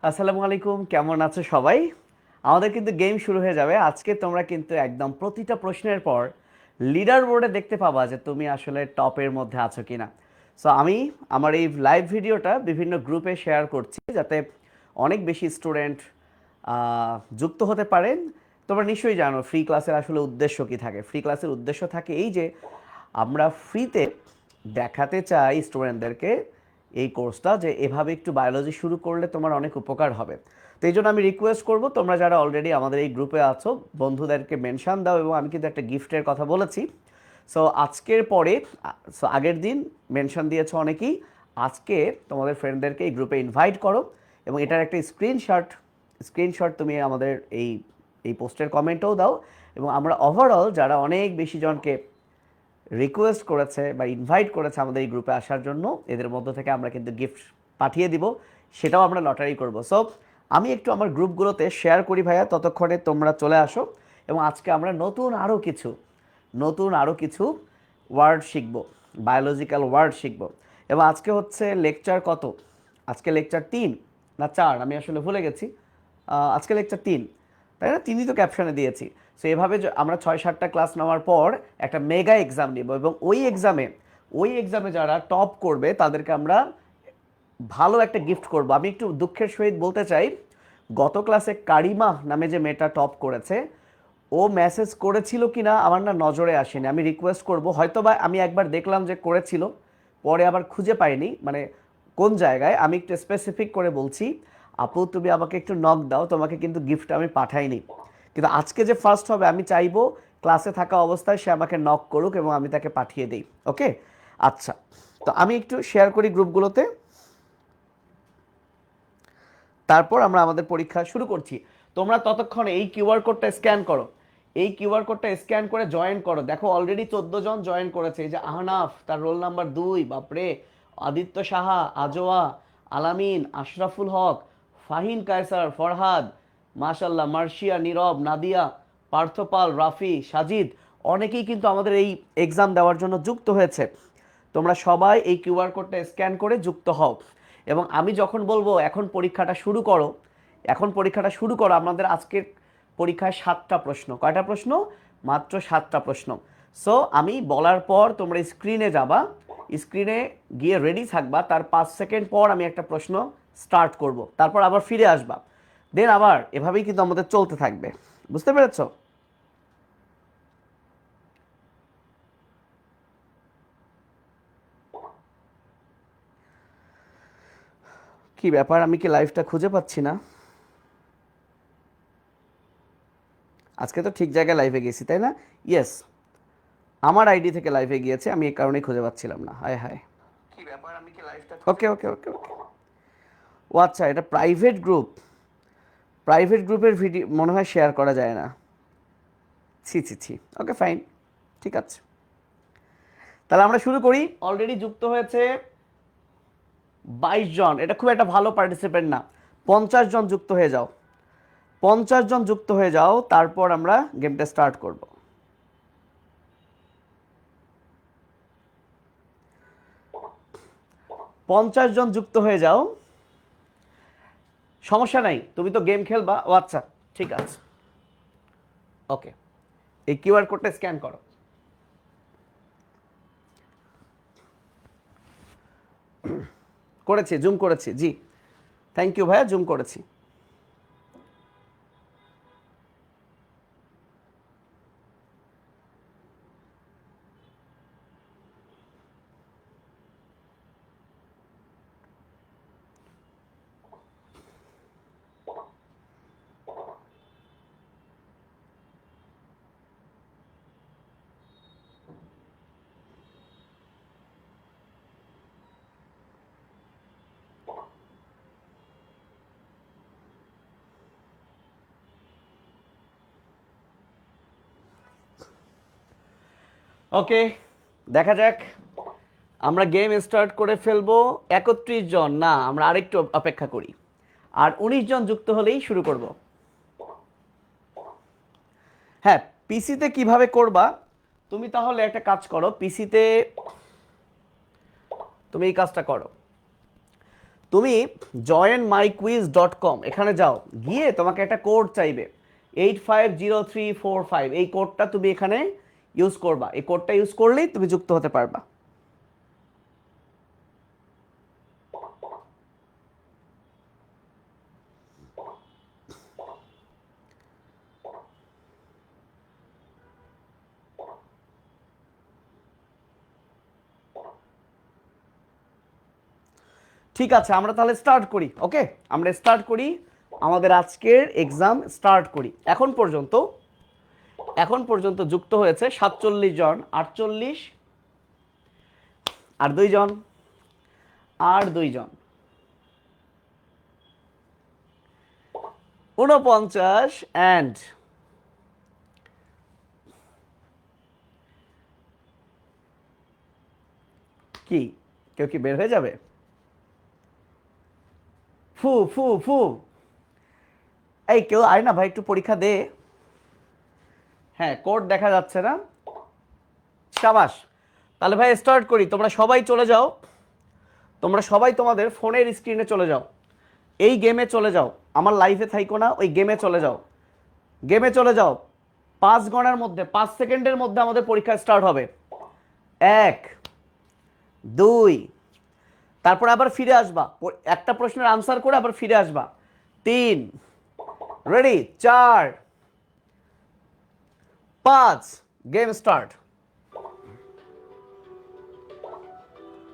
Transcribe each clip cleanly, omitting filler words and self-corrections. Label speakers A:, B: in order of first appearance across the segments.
A: আসসালামু আলাইকুম, কেমন আছো সবাই? আমাদের কিন্তু গেম শুরু হয়ে যাবে আজকে। তোমরা কিন্তু একদম প্রতিটা প্রশ্নের পর লিডার বোর্ডে দেখতে পাবা যে তুমি আসলে টপের মধ্যে আছো কিনা। সো আমি আমার এই লাইভ ভিডিওটা বিভিন্ন গ্রুপে শেয়ার করছি যাতে অনেক বেশি স্টুডেন্ট যুক্ত হতে পারেন। তোমরা নিশ্চয়ই জানো ফ্রি ক্লাসের আসলে উদ্দেশ্য কি থাকে। ফ্রি ক্লাসের উদ্দেশ্য থাকে এই যে আমরা ফ্রিতে দেখাতে চাই স্টুডেন্টদেরকে এই কোর্সটা যে এভাবে একটু বায়োলজি শুরু করলে তোমার অনেক উপকার হবে। তো এই জন্য আমি রিকোয়েস্ট করব, তোমরা যারা অলরেডি আমাদের এই গ্রুপে আছো বন্ধুদেরকে মেনশন দাও, এবং আমি কিন্তু একটা গিফটের কথা বলেছি। সো আজকের পরে, সো আগের দিন মেনশন দিয়েছো অনেকেই, আজকে তোমাদের ফ্রেন্ডদেরকে এই গ্রুপে ইনভাইট করো এবং এটার একটা স্ক্রিনশট তুমি আমাদের এই এই পোস্টের কমেন্টেও দাও। এবং আমরা ওভারঅল যারা অনেক বেশি জনকে রিকোয়েস্ট করেছে বা ইনভাইট করেছে আমাদের এই গ্রুপে আসার জন্য, এদের মধ্য থেকে আমরা কিন্তু গিফট পাঠিয়ে দিব, সেটাও আমরা লটারি করব। সো আমি একটু আমার গ্রুপগুলোতে শেয়ার করি ভাইয়া, ততক্ষণে তোমরা চলে আসো। এবং আজকে আমরা নতুন আরও কিছু ওয়ার্ড শিখব, বায়োলজিক্যাল ওয়ার্ড শিখব। এবং আজকে হচ্ছে লেকচার কত? আজকে লেকচার 3 না 4, আমি আসলে ভুলে গেছি। আজকে লেকচার 3, তাই না? 3ই তো ক্যাপশনে দিয়েছি। সো এভাবে আমরা 6-7টা ক্লাস নেওয়ার পর একটা মেগা এক্সাম নিব, এবং ওই এক্সামে যারা টপ করবে তাদেরকে আমরা ভালো একটা গিফট করব। আমি একটু দুঃখের সহিত বলতে চাই, গত ক্লাসে কারিমা নামে যে মেয়েটা টপ করেছে, ও মেসেজ করেছিল কিনা আমার না নজরে আসেনি। আমি রিকোয়েস্ট করব, হয়তো বা আমি একবার দেখলাম যে করেছিল, পরে আবার খুঁজে পাইনি, মানে কোন জায়গায় আমি একটু স্পেসিফিক করে বলছি। আপু তুমি আমাকে একটু নক দাও, তোমাকে কিন্তু গিফট আমি পাঠাইনি। কিন্তু আজকে যে ফার্স্ট হবে আমি চাইবো ক্লাসে থাকা অবস্থায় সে আমাকে নক করুক এবং আমি তাকে পাঠিয়ে দিই। ওকে, আচ্ছা। তো আমি একটু শেয়ার করি গ্রুপগুলোতে, তারপর আমরা আমাদের পরীক্ষা শুরু করছি। তোমরা ততক্ষণে এই কিউআর কোডটা স্ক্যান করো, এই কিউআর কোডটা স্ক্যান করে জয়েন করো। দেখো অলরেডি 14 জন জয়েন করেছে। এই যে আহনাফ, তার রোল নাম্বার 2, বাপরে। আদিত্য সাহা, আজোয়া, আলামিন, আশরাফুল হক, ফাহিন কায়সার, ফরহাদ, মাশাল্লাহ, মার্শিয়া, নীরব, নাদিয়া, পার্থপাল, রাফি, সাজিদ, অনেকেই কিন্তু আমাদের এই এক্সাম দেওয়ার জন্য যুক্ত হয়েছে। তোমরা সবাই এই কিউআর কোডটা স্ক্যান করে যুক্ত হও। এবং আমি যখন বলবো এখন পরীক্ষাটা শুরু করো, আমাদের আজকের পরীক্ষায় 7টা প্রশ্ন। কয়টা প্রশ্ন? মাত্র 7টা প্রশ্ন। সো আমি বলার পর তোমরা স্ক্রিনে যাবা, স্ক্রিনে গিয়ে রেডি থাকবা, তার 5 সেকেন্ড পর আমি একটা প্রশ্ন স্টার্ট করব, তারপর আবার ফিরে আসবা। দেন আবার এভাবেই কিন্তু আমাদের চলতে থাকবে। বুঝতে পেরেছো? কি ব্যাপার, আমি কি লাইভটা খুঁজে পাচ্ছি না? আজকে তো ঠিক জায়গায় লাইভে গেছি, তাই না? ইয়েস, আমার আইডি থেকে লাইভে গিয়েছে, আমি এই কারণেই খুঁজে পাচ্ছিলাম না। হায় হায়, কি ব্যাপার, আমি কি লাইভটা ওকে ওকে ওকে ওকে। ও আচ্ছা, এটা প্রাইভেট গ্রুপ। প্রাইভেট গ্রুপের ভিডিও মনে হয় শেয়ার করা যায় না। ছি ছি ছি, ওকে ফাইন, ঠিক আছে। তাহলে আমরা শুরু করি। অলরেডি যুক্ত হয়েছে 22 জন, এটা খুব একটা ভালো পার্টিসিপেন্ট না। 50 জন যুক্ত হয়ে যাও, 50 জন যুক্ত হয়ে যাও, তারপর আমরা গেমটা স্টার্ট করব। 50 জন যুক্ত হয়ে যাও, সমস্যা নাই, তুমি তো গেম খেলবা। ও আচ্ছা, ঠিক আছে, ওকে। এই কিউআর কোডটা স্ক্যান করো। করেছি, জুম করেছি, জি। থ্যাংক ইউ ভাইয়া, জুম করেছি। ওকে, দেখা যাক। আমরা গেম স্টার্ট করে ফেলবো। 31 জন, না আমরা আরেকটু অপেক্ষা করি। আর 19 জন যুক্ত হলেই শুরু করব। হ্যাঁ, পিসিতে কিভাবে করবা? তুমি তাহলে একটা কাজ করো, পিসিতে তুমি এই কাজটা করো। তুমি joinmyquiz.com এখানে যাও, গিয়ে তোমাকে একটা কোড চাইবে 850345, এই কোডটা তুমি এখানে ইউজ করবা। এই কোডটা ইউজ করলেই তুমি যুক্ত হতে পারবা। ঠিক আছে, আমরা তাহলে স্টার্ট করি। ওকে, আমরা স্টার্ট করি, আমাদের আজকের এক্সাম স্টার্ট করি। এখন পর্যন্ত যুক্ত হয়েছে 47 জন, 48 আর 2 জন, আর 2 জন, 49 অ্যান্ড কি কেউ কি বের হয়ে যাবে? ফু ফু ফু, এই কেউ আয় না ভাই, একটু পরীক্ষা দে। হ্যাঁ, কোড দেখা যাচ্ছে না, সাবাস। তাহলে ভাই স্টার্ট করি, তোমরা সবাই চলে যাও, তোমরা সবাই তোমাদের ফোনের স্ক্রিনে চলে যাও, এই গেমে চলে যাও, আমার লাইফে থাইকো না, ওই গেমে চলে যাও, গেমে চলে যাও। 5 গণার মধ্যে, 5 সেকেন্ডের মধ্যে আমাদের পরীক্ষা স্টার্ট হবে। 1, 2, তারপর আবার ফিরে আসবা, একটা প্রশ্নের আনসার করে আবার ফিরে আসবা। 3, রেডি, 4, 5, গেম স্টার্ট।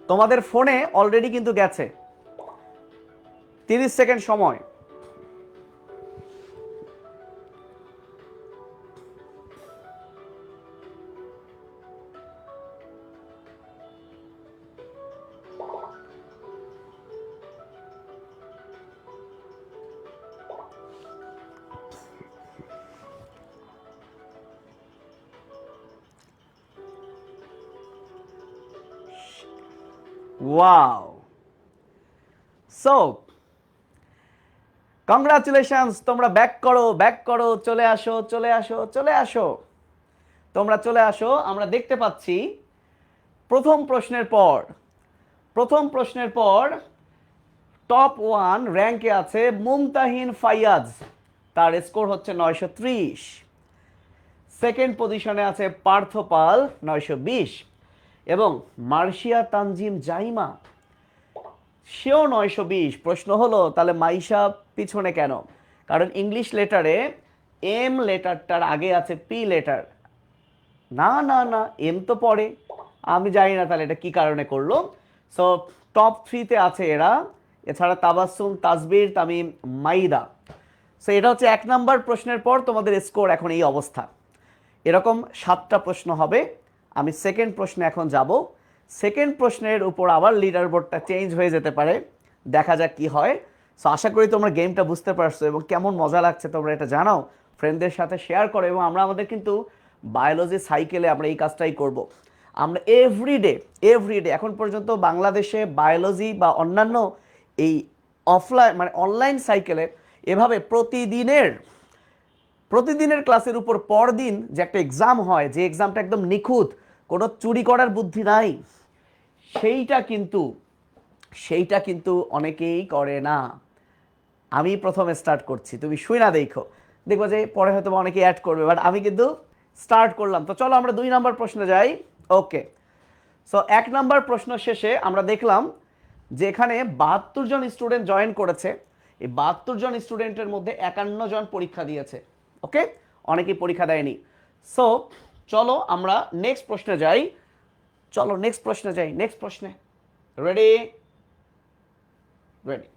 A: তোমাদের ফোনে অলরেডি কিন্তু গেছে 30 সেকেন্ড সময়। ওয়াও, সো কংগ্রাচুলেশনস, তোমরা ব্যাক করো, ব্যাক করো, চলে আসো, চলে আসো, চলে আসো, তোমরা চলে আসো। আমরা দেখতে পাচ্ছি প্রথম প্রশ্নের পর টপ 1 র্যাঙ্কে আছে মুমতাহিন ফাইয়াজ, তার স্কোর হচ্ছে 930। সেকেন্ড পজিশনে আছে পার্থ পাল 920, এবং মার্শিয়া তানজিম জাইমা, সেও 920। প্রশ্ন হলো তাহলে মাইশা পিছনে কেন? কারণ ইংলিশ লেটারে এম লেটারটার আগে আছে পি লেটার। না না না, এম তো পড়ে, আমি জানি না তাহলে এটা কি কারণে করলো। সো টপ 3-তে আছে এরা, এছাড়া তাবাসসুম, তাসবির, তামিম, মাইদা। সো এটা হচ্ছে 1 নাম্বার প্রশ্নের পর তোমাদের স্কোর এখন এই অবস্থা। এরকম 7টা প্রশ্ন হবে। আমি সেকেন্ড প্রশ্নে এখন যাব। সেকেন্ড প্রশ্নের উপর আবার লিডার বোর্ডটা চেঞ্জ হয়ে যেতে পারে, দেখা যাক কি হয়। সো আশা করি তোমরা গেমটা বুঝতে পারছো এবং কেমন মজা লাগছে তোমরা এটা জানাও, ফ্রেন্ডদের সাথে শেয়ার করো। এবং আমরা আমাদের কিন্তু বায়োলজি সাইকেলে আমরা এই কাজটাই করব। আমরা এভরিডে এখন পর্যন্ত বাংলাদেশে বায়োলজি বা অন্যান্য এই অফলাইন মানে অনলাইন সাইকেলে এভাবে প্রতিদিনের ক্লাসের উপর পরদিন যে একটা এক্সাম হয়, যে এক্সামটা একদম নিখুঁত, কোনো চুরি করার বুদ্ধি নাই, সেইটা কিন্তু অনেকেই করে না। আমি প্রথমে স্টার্ট করছি, তুমি শুই না দেখবো যে পরে হয়তো অনেকে অ্যাড করবে, বাট আমি কিন্তু স্টার্ট করলাম। তো চলো আমরা 2 নাম্বার প্রশ্নে যাই। ওকে, সো 1 নাম্বার প্রশ্ন শেষে আমরা দেখলাম যে এখানে 72 জন স্টুডেন্ট জয়েন করেছে। এই 72 জন স্টুডেন্টের মধ্যে 51 জন পরীক্ষা দিয়েছে। ওকে, অনেকেই পরীক্ষা দেয়নি। সো চলো আমরা নেক্সট প্রশ্নে যাই, নেক্সট প্রশ্নে। Ready, ready.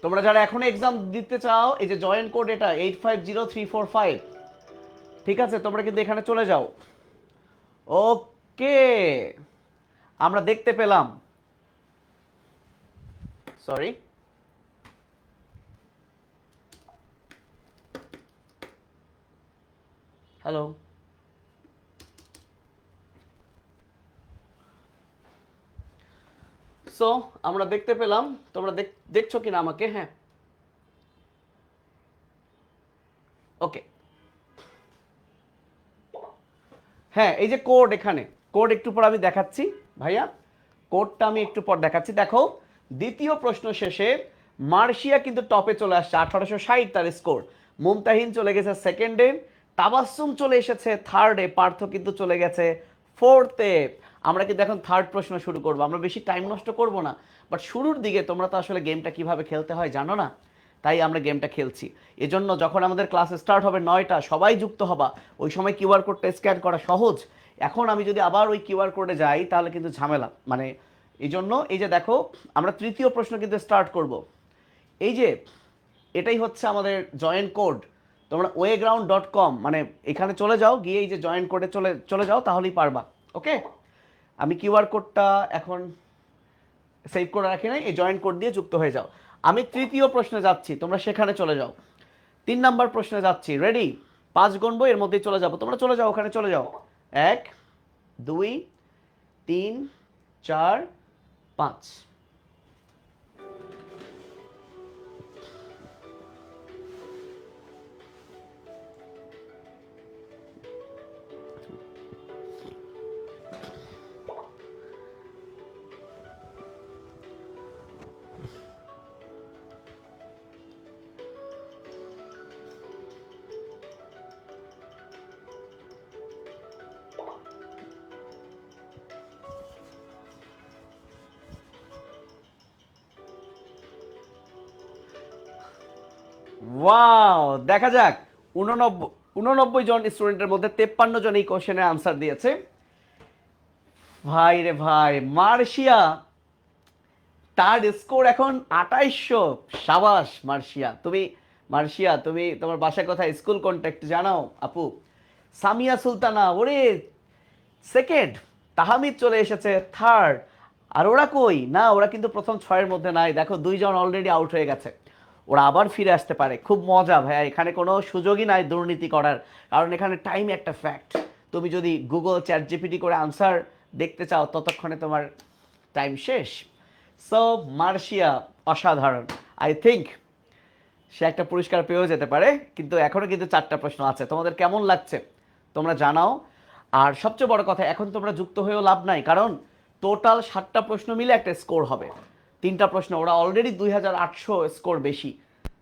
A: তোমরা যারা এখন এক্সাম দিতে চাও, এই যে জয়েন কোড এটা 850345, ঠিক আছে, তোমরা কিন্তু এখানে চলে যাও। ওকে, আমরা দেখতে পেলাম, সরি, হ্যালো। সো আমরা দেখতে পেলাম, তোমরা দেখছো কিনা আমাকে? হ্যাঁ, ওকে। হ্যাঁ, এই যে কোড, এখানে কোড একটু পর আমি দেখাচ্ছি ভাইয়া, কোডটা আমি একটু পর দেখাচ্ছি। দেখো, দ্বিতীয় প্রশ্ন শেষে মার্শিয়া কিন্তু টপে চলে আসছে, 1860 তার স্কোর। মুমতাহিন চলে গেছে সেকেন্ডে, তাবাসসুম চলে এসেছে থার্ডে, পার্থ কিন্তু চলে গেছে ফোর্থে। আমরা কিন্তু এখন থার্ড প্রশ্ন শুরু করবো, আমরা বেশি টাইম নষ্ট করব না। বাট শুরুর দিকে তোমরা তো আসলে গেমটা কিভাবে খেলতে হয় জানো না, তাই আমরা গেমটা খেলছি। এজন্য যখন আমাদের ক্লাস স্টার্ট হবে 9টা, সবাই যুক্ত হবা। ওই সময় কিউআর কোডটা স্ক্যান করা সহজ। এখন আমি যদি আবার ওই কিউআর কোডে যাই তাহলে কিন্তু ঝামেলা, মানে এই জন্য এই যে দেখো, আমরা তৃতীয় প্রশ্ন কিন্তু স্টার্ট করব। এই যে এটাই হচ্ছে আমাদের জয়েন কোড। তোমরা wayground.com মানে এখানে চলে যাও, গিয়ে এই যে জয়েন কোডে চলে চলে যাও, তাহলেই পারবা। ওকে, আমি কিউআর কোডটা এখন সেভ করে রাখি নাই, এই জয়েন কোড দিয়ে যুক্ত হয়ে যাও। আমি তৃতীয় প্রশ্নে যাচ্ছি, তোমরা সেখানে চলে যাও। 3 নাম্বার প্রশ্নে যাচ্ছি, রেডি? 5 গণবো, এর মধ্যেই চলে যাবো, তোমরা চলে যাও, ওখানে চলে যাও। 1, 2, 3, 4, 5। ওয়াও, দেখা যাক। 89 জন স্টুডেন্টের মধ্যে 53 জন এই কোশ্চেনের আনসার দিয়েছে। ভাই রে ভাই, মার্শিয়া তার স্কোর এখন 2800। সাবাস মার্শিয়া, তুমি, মার্শিয়া তুমি, তোমার বাসায় কোথায়, স্কুল কোনটা একটু জানাও আপু। সামিয়া সুলতানা, ওরে সেকেন্ড। তাহমিদ চলে এসেছে থার্ড। আর ওরা কই না, ওরা কিন্তু প্রথম 6-এর মধ্যে নাই, দেখো 2 জন অলরেডি আউট হয়ে গেছে। ওরা আবার ফিরে আসতে পারে, খুব মজা ভাইয়া, এখানে কোনো সুযোগই নাই দুর্নীতি করার, কারণ এখানে টাইম একটা ফ্যাক্ট। তুমি যদি গুগল চ্যাট জিপিটি করে আনসার দেখতে চাও, ততক্ষণে তোমার টাইম শেষ। সো মার্শিয়া অসাধারণ, আই থিঙ্ক সে একটা পুরস্কার পেয়েও যেতে পারে। কিন্তু এখনো কিন্তু 4টা প্রশ্ন আছে, তোমাদের কেমন লাগছে তোমরা জানাও। আর সবচেয়ে বড় কথা, এখন তোমরা যুক্ত হয়েও লাভ নাই, কারণ টোটাল 7টা প্রশ্ন মিলে একটা স্কোর হবে। 3টা প্রশ্ন, ওরা অলরেডি 2800 স্কোর বেশি।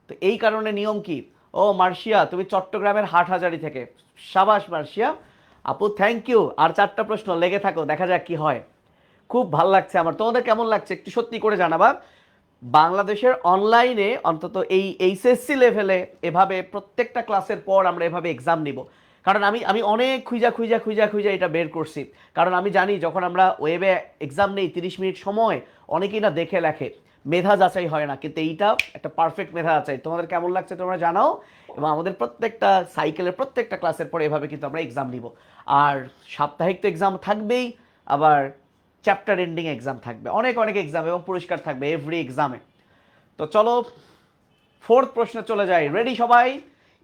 A: তো এই কারণে নিয়ম কি? ও মার্শিয়া, তুমি চট্টগ্রামের হাটহাজারী থেকে, সাবাস মার্শিয়া আপু, থ্যাংক ইউ। আর 4টা প্রশ্ন, লেগে থাকো, দেখা যাক কি হয়। খুব ভাল লাগছে আমার, তোমাদের কেমন লাগছে একটু সত্যি করে জানাবা। বাংলাদেশের অনলাইনে অন্তত এই এইচএসসি লেভেলে এভাবে প্রত্যেকটা ক্লাসের পর আমরা এভাবে এক্সাম নিব। কারণ আমি আমি অনেক খুঁজা খুঁজা খুঁজা খুঁজা এটা বের করছি। কারণ আমি জানি যখন আমরা ওয়েবে এক্সাম নেই 30 মিনিট সময়, অনেকেই না দেখে লেখে, মেধা যাচাই হয় না, কিন্তু এইটা একটা পারফেক্ট মেধা যাচাই। তোমাদের কেমন লাগছে তোমরা জানাও। এবং আমাদের প্রত্যেকটা সাইকেলের প্রত্যেকটা ক্লাসের পরে এভাবে কিন্তু আমরা এক্সাম নিব। আর সাপ্তাহিক তো এক্সাম থাকবেই, আবার চ্যাপ্টার এন্ডিং এক্সাম থাকবে, অনেক অনেক এক্সাম এবং পুরস্কার থাকবে এভরি এক্সামে। তো চলো ফোর্থ প্রশ্নে চলে যাই, রেডি সবাই?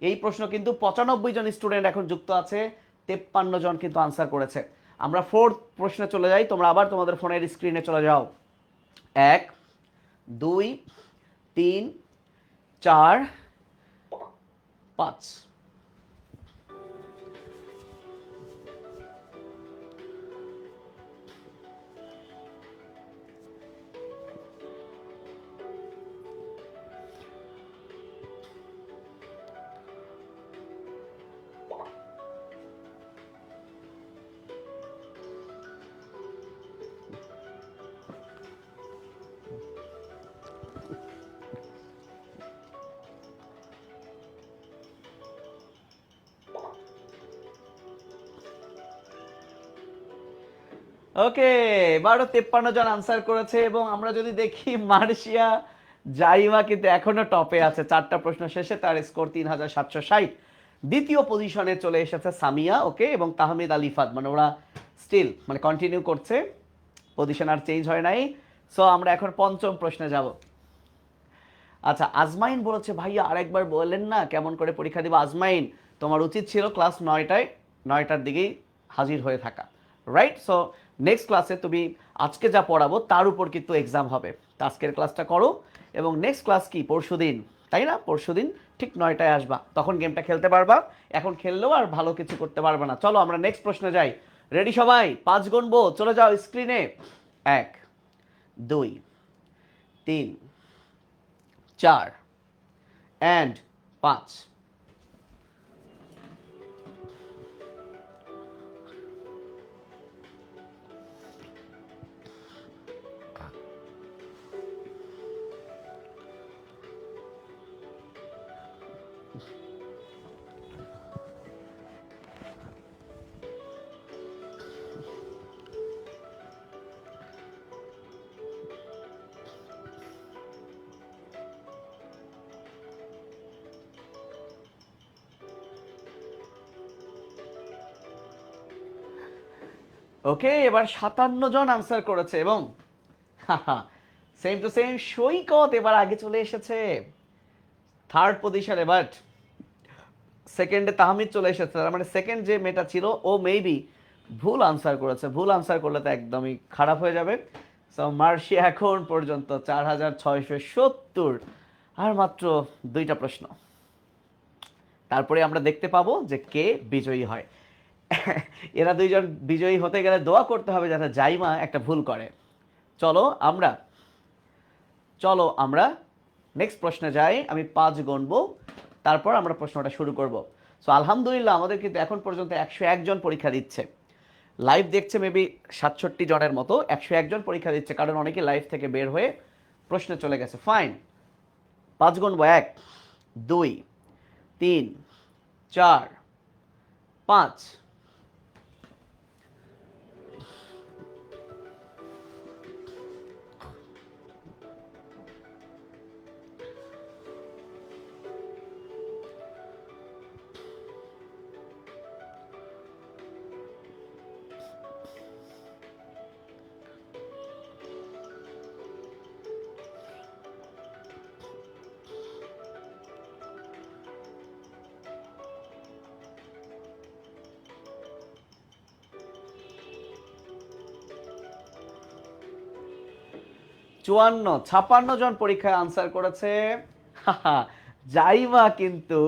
A: এই প্রশ্ন কিন্তু 95 জন স্টুডেন্ট এখন যুক্ত আছে, 53 জন কিন্তু আনসার করেছে। আমরা ফোর্থ প্রশ্নে চলে যাই, তোমরা আবার তোমাদের ফোনের স্ক্রিনে চলে যাও। 1, 2, 3, 4, 5। ওকে, এবারও 53 জন আনসার করেছে। এবং আমরা যদি দেখি, মার্শিয়া জাইমা কিন্তু এখনো টপে আছে, 4টা প্রশ্ন শেষে তার স্কোর 3760। দ্বিতীয় পজিশনে চলে এসেছে সামিয়া, ওকে, এবং তাহমিদ আলিফাত, মানে ওরা স্টিল মানে কন্টিনিউ করছে, পজিশন আর চেঞ্জ হয় নাই। সো আমরা এখন পঞ্চম প্রশ্নে যাব। আচ্ছা, আজমাইন বলেছে ভাইয়া আরেকবার বলেন না কেমন করে পরীক্ষা দিব। আজমাইন, তোমার উচিত ছিল ক্লাস 9টার দিকেই হাজির হয়ে থাকা, রাইট? সো নেক্সট ক্লাসে তুমি আজকে যা পড়াবো তার উপর কিন্তু এক্সাম হবে। তো আজকের ক্লাসটা করো এবং নেক্সট ক্লাস কি পরশুদিন, তাই না? পরশুদিন ঠিক 9টায় আসবা, তখন গেমটা খেলতে পারবা। এখন খেললেও আর ভালো কিছু করতে পারবা না। চলো আমরা নেক্সট প্রশ্নে যাই। রেডি সবাই? 5 গুনবো, চলে যাও স্ক্রিনে। 1, 2, 3, 4 অ্যান্ড 5। ওকে, এবার 57 জন আনসার করেছে এবং সেম টু সেম সৈকত এবার আগে চলে এসেছে থার্ড পজিশনে, বাট সেকেন্ডে তাহমিদ চলে এসেছে। তার মানে সেকেন্ড যে মেয়েটা ছিল ও মেবি ভুল আনসার করেছে। ভুল আনসার করলে তো একদমই খারাপ হয়ে যাবে। সো মার্শি এখন পর্যন্ত 4670, আর মাত্র 2টা প্রশ্ন। তারপরে আমরা দেখতে পাবো যে কে বিজয়ী হয়। এরা দুইজন বিজয়ী হতে গেলে দোয়া করতে হবে যাতে জাইমা একটা ভুল করে। চলো আমরা নেক্সট প্রশ্নে যাই। আমি 5 গণবো, তারপর আমরা প্রশ্নটা শুরু করব। সো আলহামদুলিল্লাহ আমাদের কিন্তু এখন পর্যন্ত 101 জন পরীক্ষা দিচ্ছে। লাইভ দেখছে মেবি 67 জনের মতো। 101 জন পরীক্ষা দিচ্ছে, কারণ অনেকে লাইভ থেকে বের হয়ে প্রশ্নে চলে গেছে। ফাইন, 5 গণবো। 1, 2, 3, 4, 5। চুয়ান্ন 56 জন পরীক্ষায় আনসার করেছে। জাইমা কিন্তু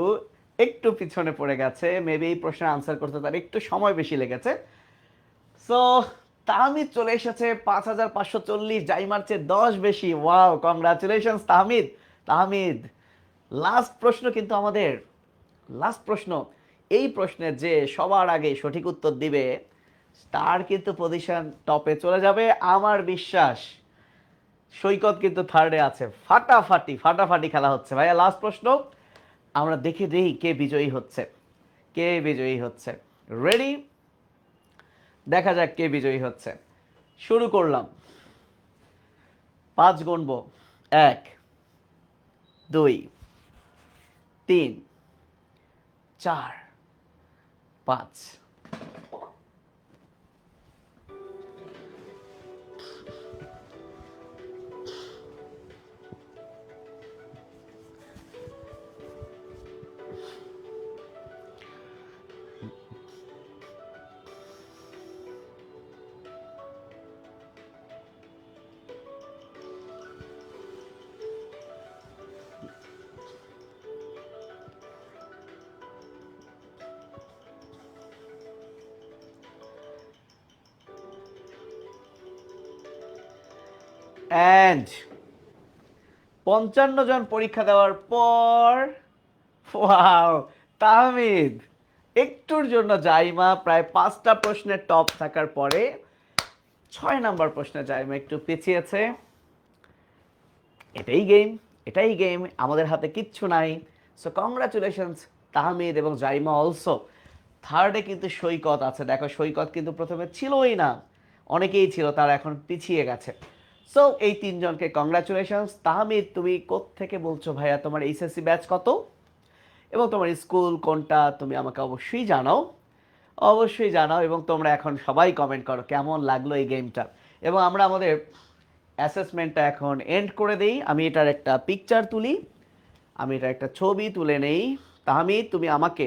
A: একটু পিছনে পড়ে গেছে, মেবি এই প্রশ্নের আনসার করতে তার একটু সময় বেশি লেগেছে। সো তাহমিদ চলে এসেছে 5540, জাইমার চেয়ে 10 বেশি। Wow, congratulations Tahmid. লাস্ট প্রশ্ন কিন্তু আমাদের, লাস্ট প্রশ্ন। এই প্রশ্নের যে সবার আগে সঠিক উত্তর দিবে তার কিন্তু পজিশন টপে চলে যাবে। আমার বিশ্বাস সৈকত কিন্তু থার্ডে আছে। ফাটাফাটি খেলা হচ্ছে ভাইয়া। লাস্ট প্রশ্ন, আমরা দেখে দেই কে বিজয়ী হচ্ছে। রেডি? দেখা যাক কে বিজয়ী হচ্ছে। শুরু করলাম। 5 গুনবো। 1, 2, 3, 4, 5। অ্যান্ড 55 জন পরীক্ষা দেওয়ার পর, ওয়াও, তাহমিদ একটুর জন্য জাইমা প্রায় 5টা প্রশ্নের টপ থাকার পরে 6 নাম্বার প্রশ্নে জাইমা একটু পিছিয়েছে। এটাই গেম, আমাদের হাতে কিচ্ছু নাই। সো কংগ্রাচুলেশনস তাহমিদ এবং জাইমা অলসো। থার্ডে কিন্তু সৈকত আছে। দেখো সৈকত কিন্তু প্রথমে ছিলই না, অনেকেই ছিল, তার এখন পিছিয়ে গেছে। সো এই 3 জনকে কংগ্রাচুলেশনস। তাহমিদ, তুমি কোত্থেকে বলছো ভাইয়া? তোমার এইচএসসি ব্যাচ কত এবং তোমার স্কুল কোনটা তুমি আমাকে অবশ্যই জানাও এবং তোমরা এখন সবাই কমেন্ট করো কেমন লাগলো এই গেমটা। এবং আমরা আমাদের অ্যাসেসমেন্টটা এখন এন্ড করে দেই। আমি এটার একটা পিকচার তুলি, আমি এটার একটা ছবি তুলে নেই। তাহমিদ, তুমি আমাকে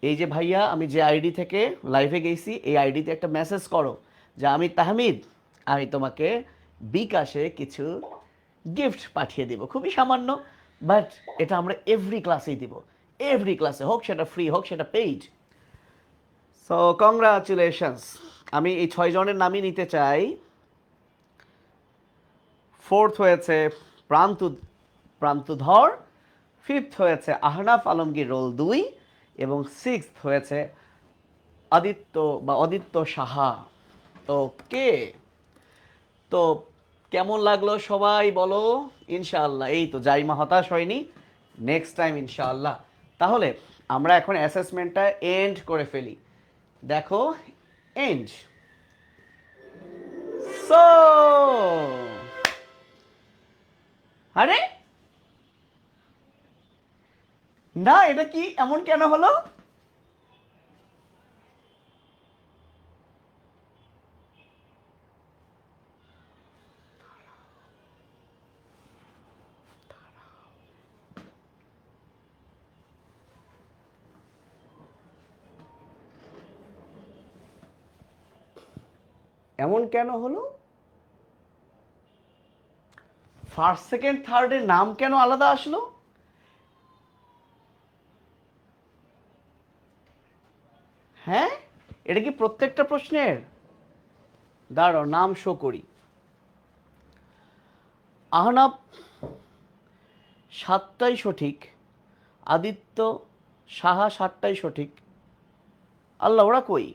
A: এই যে ভাইয়া আমি যে আইডি থেকে লাইভে গেছি এই আইডিতে একটা মেসেজ করো যে আমি তাহমিদ, আমি তোমাকে বিকাশে কিছু গিফট পাঠিয়ে দিব, খুবই সামান্য, বাট এটা আমরা এভরি ক্লাসেই দিব, এভরি ক্লাসে, হোক সেটা ফ্রি হোক সেটা পেইড। So congratulations. আমি এই 6 জনের নামই নিতে চাই। ফোর্থ হয়েছে প্রান্তধর, ফিফথ হয়েছে আহনাফ আলমগীর রোল 2, এবং সিক্সথ হয়েছে অদিত্য সাহা। ওকে, তো কেমন লাগলো সবাই বলো? ইনশাআল্লাহ, এই তো জাইমা হতাশ হয়নি, নেক্সট টাইম ইনশাআল্লাহ। তাহলে আমরা এখন অ্যাসেসমেন্টটা এন্ড করে ফেলি। দেখো, এন্ড। সো আরে না, এটা কি এমন কেন হলো? এমন কেন হলো? ফার্স্ট সেকেন্ড থার্ডের নাম কেন আলাদা আসলো? হ্যাঁ, এটা কি প্রত্যেকটা প্রশ্নের? দাঁড়াও, নাম শো করি। আহনাব 7টাই সঠিক, আদিত্য সাহা 7টাই সঠিক। আল্লাহ, ওরা কই?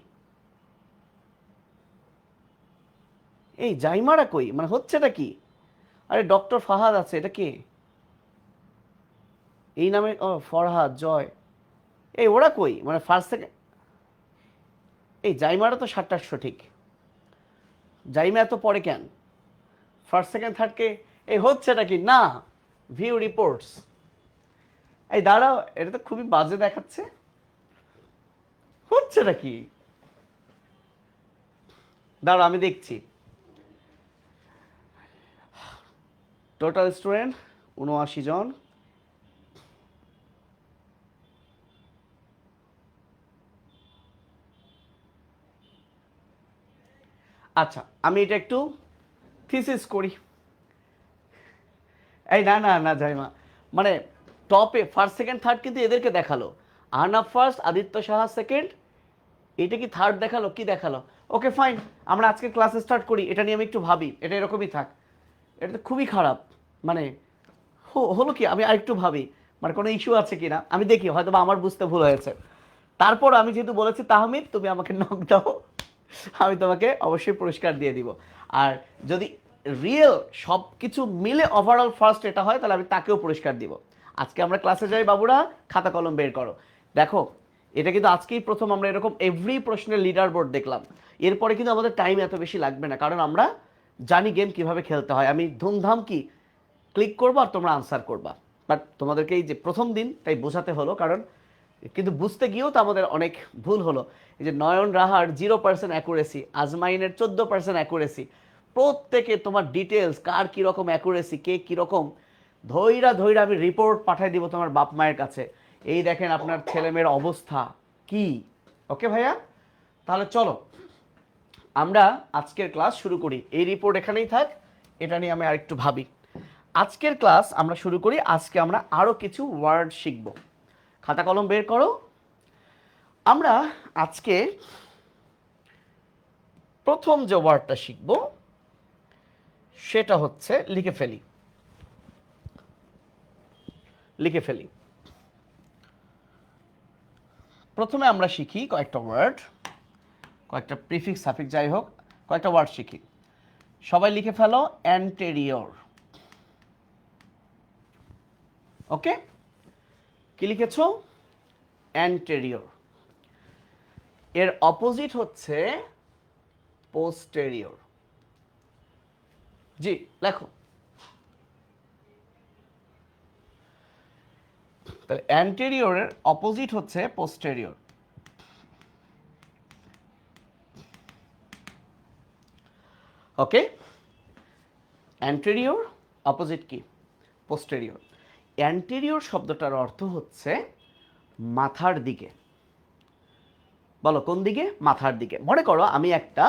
A: এই জাইমারা কই? মানে হচ্ছেটা কি? আরে ডক্টর ফাহাদ আছে, এটা কে? এই নামে, ও ফরহাদ, জয়, এই ওরা কই? মানে ফার্স্ট সেকেন্ড, এই জাইমারা তো 7টা সঠিক, জাইমা এত পরে কেন? ফার্স্ট সেকেন্ড থার্ডকে, এই হচ্ছেটা কি? না, ভিউ রিপোর্টস। এই দাঁড়াও, এটা তো খুবই বাজে দেখাচ্ছে, হচ্ছেটা কি? দাঁড়াও আমি দেখছি। টোটাল স্টুডেন্ট 79 জন। আচ্ছা, আমি এটা একটু থিসিস করি। এই না না না জাইমা, মানে টপে ফার্স্ট সেকেন্ড থার্ড কিন্তু এদেরকে দেখালো, আহনাফ ফার্স্ট, আদিত্য সাহা সেকেন্ড, এটা কি থার্ড দেখালো? কি দেখালো? ওকে ফাইন, আমরা আজকে ক্লাস স্টার্ট করি, এটা নিয়ে আমি একটু ভাবি, এটা এরকমই থাক। এটা তো খুবই খারাপ, মানে হলো কি, আমি আরেকটু ভাবি, মানে কোনো ইস্যু আছে কিনা আমি দেখি, হয়তো বা আমার বুঝতে ভুল হয়েছে। তারপর আমি যেহেতু বলেছি তাহমিদ তুমি আমাকে নক দাও, আমি তোমাকে অবশ্যই পুরস্কার দিয়ে দিব। আর যদি রিয়েল সব কিছু মিলে ওভারঅল ফার্স্ট এটা হয়, তাহলে আমি তাকেও পুরস্কার দিব। আজকে আমরা ক্লাসে যাই, বাবুরা খাতা কলম বের করো। দেখো, এটা কিন্তু আজকেই প্রথম আমরা এরকম এভরি প্রশ্নের লিডার বোর্ড দেখলাম। এরপরে কিন্তু আমাদের টাইম এত বেশি লাগবে না, কারণ আমরা জানি গেম কিভাবে খেলতে হয়। আমি ধুমধাম কি ক্লিক করবো আর তোমরা আনসার করবা। বাট তোমাদেরকে এই যে প্রথম দিন তাই বোঝাতে হলো, কারণ কিন্তু বুঝতে গিয়েও তো আমাদের অনেক ভুল হলো। এই যে নয়ন রাহার 0% অ্যাকুরেসি, আজমাইনের 14% অ্যাকুরেসি, প্রত্যেকে তোমার ডিটেলস, কার কীরকম অ্যাকুরেসি, কে কীরকম, ধৈরা ধৈরা আমি রিপোর্ট পাঠিয়ে দিব তোমার বাপ মায়ের কাছে। এই দেখেন আপনার ছেলেমেয়ের অবস্থা কি। ওকে ভাইয়া, তাহলে চলো আমরা আজকের ক্লাস শুরু করি। এই রিপোর্ট এখানেই থাক, এটা নিয়ে আমি আরেকটু ভাবি। আজকের ক্লাস আমরা শুরু করি। আজকে আমরা আরও কিছু ওয়ার্ড শিখব। খাতা কলম বের করো। আমরা আজকে প্রথম যে ওয়ার্ডটা শিখব সেটা হচ্ছে লিখে ফেলি। লিখে ফেলি। প্রথমে আমরা শিখি কয়েকটা ওয়ার্ড, কয়েকটা প্রিফিক্স সাফিক্স যাই হোক, কয়েকটা ওয়ার্ড শিখি। সবাই লিখে ফেলো অ্যান্টেরিয়র। ওকে, কি লিখেছো? অ্যান্টেরিয়র। এর অপোজিট হচ্ছে পোস্টেরিয়র। জি, লেখো। তাহলে অ্যান্টেরিয়রের অপোজিট হচ্ছে পোস্টেরিয়র। ওকে, অ্যান্টেরিয়র অপোজিট কি? পোস্টেরিয়র। অ্যান্টেরিয়র শব্দটার অর্থ হচ্ছে মাথার দিকে। বলো কোন দিকে? মাথার দিকে। মনে করো আমি একটা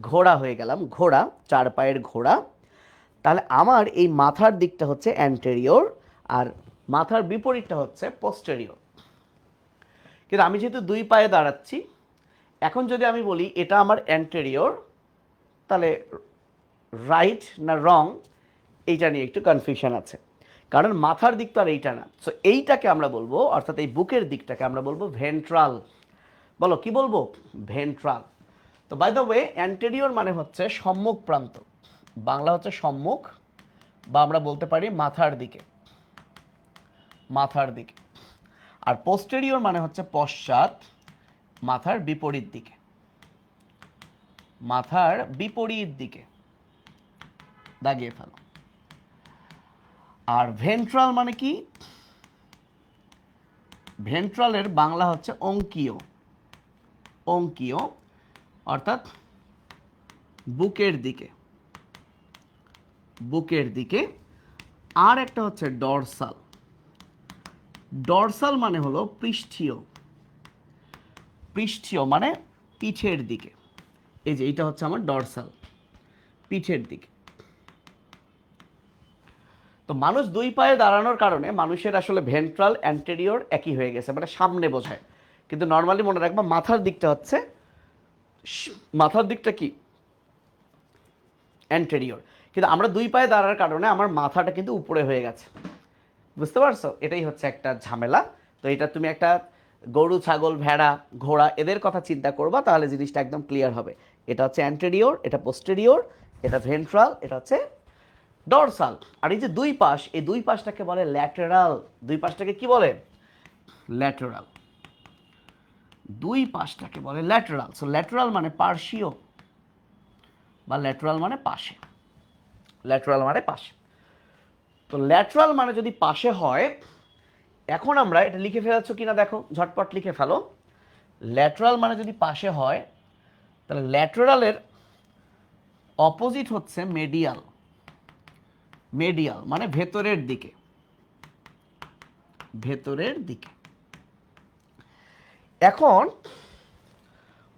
A: ঘোড়া হয়ে গেলাম, ঘোড়া, 4 পায়ের ঘোড়া। তাহলে আমার এই মাথার দিকটা হচ্ছে অ্যান্টেরিয়র, আর মাথার বিপরীতটা হচ্ছে পোস্টেরিয়র। কিন্তু আমি যেহেতু 2 পায়ে দাঁড়াচ্ছি, এখন যদি আমি বলি এটা আমার অ্যান্টেরিয়র, তাহলে রাইট না রং এইটা নিয়ে একটু কনফিউশন আছে, কারণ মাথার দিক তো আর এইটা না। সো এইটাকে আমরা বলবো, অর্থাৎ এই বুকের দিকটাকে আমরা বলবো ভেন্ট্রাল। বলো কি বলবো? ভেন্ট্রাল। তো বাই দ্য ওয়ে, অ্যান্টেরিয়র মানে হচ্ছে সম্মুখ প্রান্ত, বাংলা হচ্ছে সম্মুখ, বা আমরা বলতে পারি মাথার দিকে, মাথার দিকে। আর পোস্টেরিয়র মানে হচ্ছে পশ্চাৎ, মাথার বিপরীত দিকে, মাথার বিপরীত দিকে দাগিয়ে ফেলো। আর ভেন্ট্রাল মানে কি? ভেন্ট্রালের বাংলা হচ্ছে অঙ্কীয়, অঙ্কীয় অর্থাৎ বুকের দিকে, বুকের দিকে। আর একটা হচ্ছে ডরসাল, ডরসাল মানে হলো পৃষ্ঠীয়, পৃষ্ঠীয় মানে পিঠের দিকে। এই যে এটা হচ্ছে আমার ডরসাল, পিঠের দিকে। তো মানুষ 2 পায়ে দাঁড়ানোর কারণে মানুষের আসলে ভেন্ট্রাল অ্যান্টেরিয়র একই হয়ে গেছে, মানে সামনে বোঝায়। কিন্তু নর্মালি মনে রাখবা মাথার দিকটা হচ্ছে, মাথার দিকটা কি? অ্যান্টেরিয়র। কিন্তু আমরা 2 পায়ে দাঁড়ার কারণে আমার মাথাটা কিন্তু উপরে হয়ে গেছে, বুঝতে পারছো? এটাই হচ্ছে একটা ঝামেলা। তো এটা তুমি একটা গরু, ছাগল, ভেড়া, ঘোড়া এদের কথা চিন্তা করবা, তাহলে জিনিসটা একদম ক্লিয়ার হবে। এটা হচ্ছে অ্যান্টেরিয়র, এটা পোস্টেরিয়র, এটা ভেন্ট্রাল, এটা হচ্ছে ডরসাল। আর এই যে 2 পাশ, এই 2 পাশটাকে বলে ল্যাটেরাল। 2 পাশটাকে কি বলে? ল্যাটেরাল। 2 পাশটাকে বলে ল্যাটেরাল। সো ল্যাটেরাল মানে পার্শ্বীয়, বা ল্যাটেরাল মানে পাশে, ল্যাটেরাল মানে পাশে। তো ল্যাটেরাল মানে যদি পাশে হয়, এখন আমরা এটা লিখে ফেলছো কিনা দেখো, ঝটপট লিখে ফেলো। ল্যাটেরাল মানে যদি পাশে হয়, তাহলে ল্যাটেরালের অপোজিট হচ্ছে মেডিয়াল। মেডিয়াল মানে ভেতরের দিকে, ভেতরের দিকে। এখন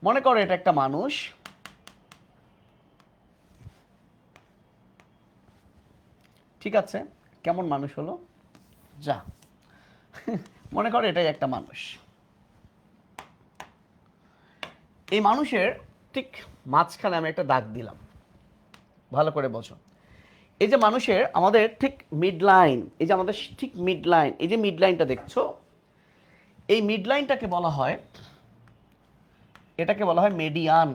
A: মনে করো এটা একটা মানুষ, ঠিক আছে? কেমন মানুষ হলো? যা, মনে করো এটাই একটা মানুষ। এই মানুষের ঠিক মাঝখানে আমি একটা দাগ দিলাম, ভালো করে বোঝো। এই যে মানুষের আমাদের ঠিক মিড লাইন, এই যে আমাদের ঠিক মিড লাইন, এই যে মিড লাইনটা দেখছো, এই মিড লাইনটাকে বলা হয়, এটাকে বলা হয় মেডিয়ান।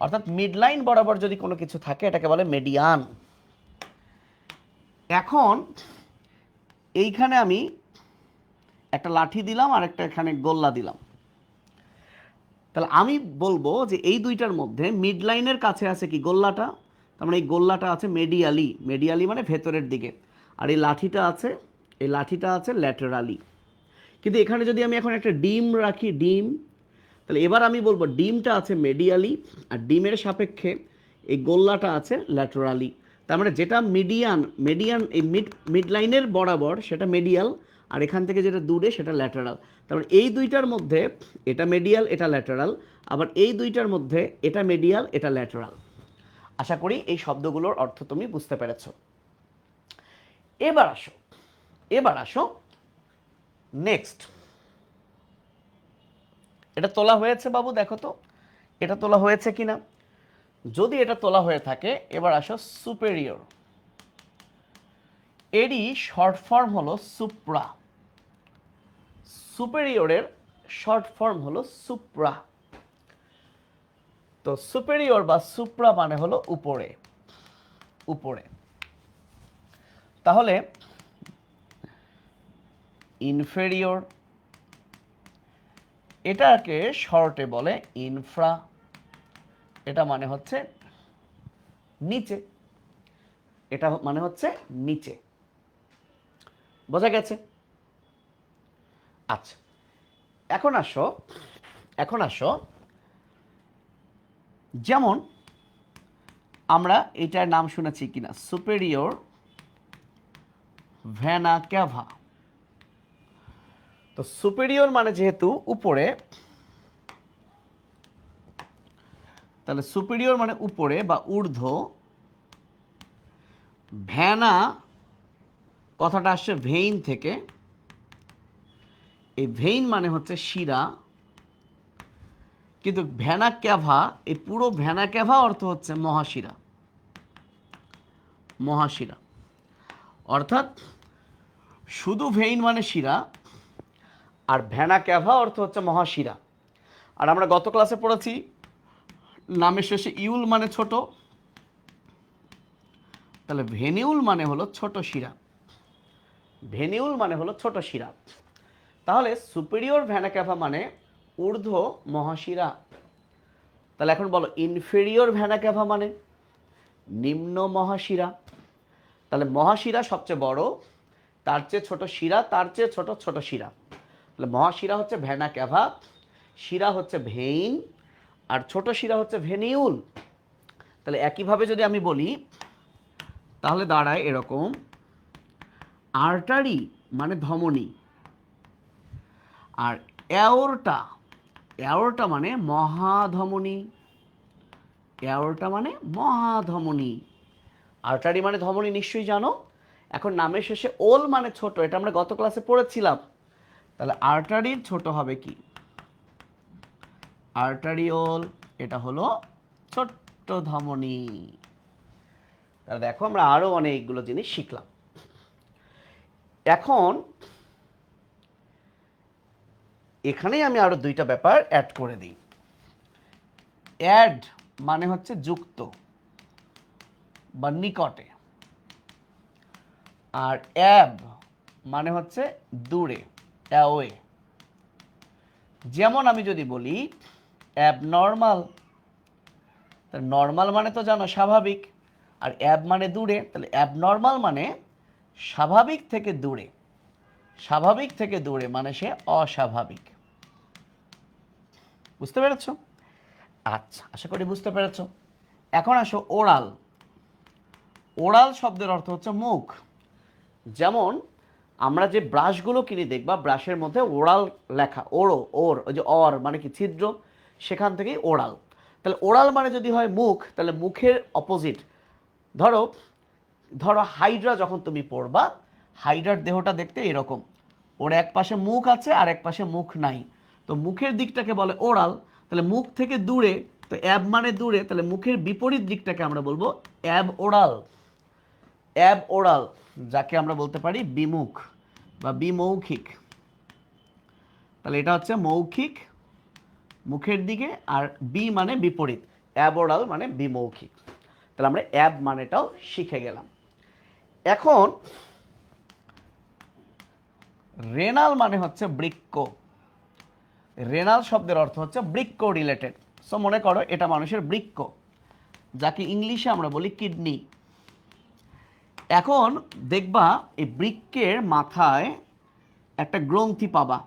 A: অর্থাৎ মিড লাইন বরাবর যদি কোনো কিছু থাকে এটাকে বলে মেডিয়ান। এখন এইখানে আমি একটা লাঠি দিলাম আর একটা এখানে গোল্লা দিলাম, তাহলে আমি বলবো যে এই দুইটার মধ্যে মিড লাইনের কাছে আছে কি? গোল্লাটা। তার মানে এই গোল্লাটা আছে মেডিয়ালি, মেডিয়ালি মানে ভেতরের দিকে। আর এই লাঠিটা আছে, এই লাঠিটা আছে ল্যাটেরালি। কিন্তু এখানে যদি আমি এখন একটা ডিম রাখি, ডিম, তাহলে এবার আমি বলবো ডিমটা আছে মেডিয়ালি, আর ডিমের সাপেক্ষে এই গোল্লাটা আছে ল্যাটেরালি। তার মানে যেটা মিডিয়ান, মিডিয়ান এই মিড লাইনের বরাবর সেটা মেডিয়াল, আর এখান থেকে যেটা দূরে সেটা ল্যাটেরাল। তার মানে এই দুইটার মধ্যে এটা মেডিয়াল, এটা ল্যাটেরাল, আবার এই দুইটার মধ্যে এটা মেডিয়াল, এটা ল্যাটেরাল। আশা করি এই শব্দগুলোর অর্থ তুমি বুঝতে পেরেছ। এবার আসো, এবার আসো নেক্সট। এটা তোলা হয়েছে বাবু, দেখো তো এটা তোলা হয়েছে কিনা। যদি এটা তোলা হয়ে থাকে, এবার আসো সুপেরিয়র। এরই শর্ট ফর্ম হলো সুপ্রা। সুপেরিয়রের শর্ট ফর্ম হলো সুপ্রা। তো সুপেরিয়র বা সুপ্রা মানে হলো উপরে, উপরে। তাহলে ইনফেরিয়র, এটাকে শর্টে বলে ইনফ্রা। এটা মানে হচ্ছে নিচে, এটা মানে হচ্ছে নিচে। বোঝা গেছে? আচ্ছা, এখন আসো, এখন আসো, যেমন আমরা এটার নাম শুনেছি কিনা, সুপেরিয়র ভেনা ক্যাভা। তো সুপেরিয়র মানে যেহেতু উপরে, তাহলে সুপিরিয়র মানে উপরে বা ঊর্ধ্ব, ভেনা কথাটা আসছে ভেইন থেকে, এই ভেইন মানে হচ্ছে শিরা, কিন্তু ভেনা ক্যাভা, এই পুরো ভেনা ক্যাভা অর্থ হচ্ছে মহাশিরা, মহাশিরা। অর্থাৎ শুধু ভেইন মানে শিরা, আর ভেনা ক্যাভা অর্থ হচ্ছে মহাশিরা। আর আমরা গত ক্লাসে পড়েছি নামের শেষে ইউল মানে ছোট, তাহলে ভেনিউল মানে হলো ছোট শিরা, ভেনিউল মানে হলো ছোট শিরা। তাহলে সুপিরিয়র ভেনা ক্যাভা মানে ঊর্ধ্ব মহাশিরা। তাহলে এখন বলো ইনফেরিয়র ভেনা ক্যাভা মানে নিম্ন মহাশিরা। তাহলে মহাশিরা সবচেয়ে বড়, তার চেয়ে ছোট শিরা, তার চেয়ে ছোট ছোট শিরা। তাহলে মহাশিরা হচ্ছে ভেনা ক্যাভা, শিরা হচ্ছে ভেইন, আর ছোট শিরা হচ্ছে ভেনিউল। তাহলে একইভাবে যদি আমি বলি তাহলে দাঁড়ায় এরকম, আর্টারি মানে ধমনী, আর অ্যাওরটা, অ্যাওরটা মানে মহাধমনী, অ্যাওরটা মানে মহাধমনী। আর্টারি মানে ধমনী নিশ্চয়ই জানো। এখন নামের শেষে ওল মানে ছোট, এটা আমরা গত ক্লাসে পড়েছিলাম। তাহলে আর্টারির ছোট হবে কি? আর্টারিওল, এটা হলো ছোট্ট ধমনী। তাহলে দেখো আমরা আরো অনেকগুলো জিনিস শিখলাম। এখন এখানেই আমি আরো দুইটা ব্যাপার অ্যাড করে দিই। অ্যাড মানে হচ্ছে যুক্ত বা নিকটে, আর অ্যাব মানে হচ্ছে দূরে, অ্যাওয়ে। যেমন আমি যদি বলি অ্যাবনর্মাল, তাহলে নর্মাল মানে তো জানো স্বাভাবিক, আর অ্যাব মানে দূরে, তাহলে অ্যাবনর্মাল মানে স্বাভাবিক থেকে দূরে, স্বাভাবিক থেকে দূরে মানে সে অস্বাভাবিক। বুঝতে পেরেছ? আচ্ছা, আশা করি বুঝতে পেরেছ। এখন আসো ওরাল। ওরাল শব্দের অর্থ হচ্ছে মুখ। যেমন আমরা যে ব্রাশগুলো কিনি দেখবা ব্রাশের মধ্যে ওরাল লেখা, ওরো, ওর, ওই যে অর মানে কি ছিদ্র, সেখান থেকেই ওরাল। তাহলে ওরাল মানে যদি হয় মুখ, তাহলে মুখের অপোজিট। ধরো ধরো হাইড্রা যখন তুমি পড়বা, হাইড্রার দেহটা দেখতে এরকম, ওর এক পাশে মুখ আছে আর এক পাশে মুখ নাই, তো মুখের দিকটাকে বলে ওরাল। তাহলে মুখ থেকে দূরে, তো অ্যাব মানে দূরে, তাহলে মুখের বিপরীত দিকটাকে আমরা বলবো অ্যাব ওরাল, অ্যাব ওরাল, যাকে আমরা বলতে পারি বিমুখ বা বিমৌখিক। তাহলে এটা হচ্ছে মৌখিক, মুখের দিকে, আর বি মানে বিপরীত, অ্যাব ওরাল মানে বিমৌখিক। তাহলে আমরা অ্যাব মানেটাও শিখে গেলাম। এখন রেনাল মানে হচ্ছে বৃক্ক। রেনাল শব্দের অর্থ হচ্ছে বৃক্ক রিলেটেড। সো মনে করো এটা মানুষের বৃক্ক, যাকে ইংলিশে আমরা বলি কিডনি। এখন দেখবা এই বৃক্কের মাথায় একটা গ্রন্থি পাবা,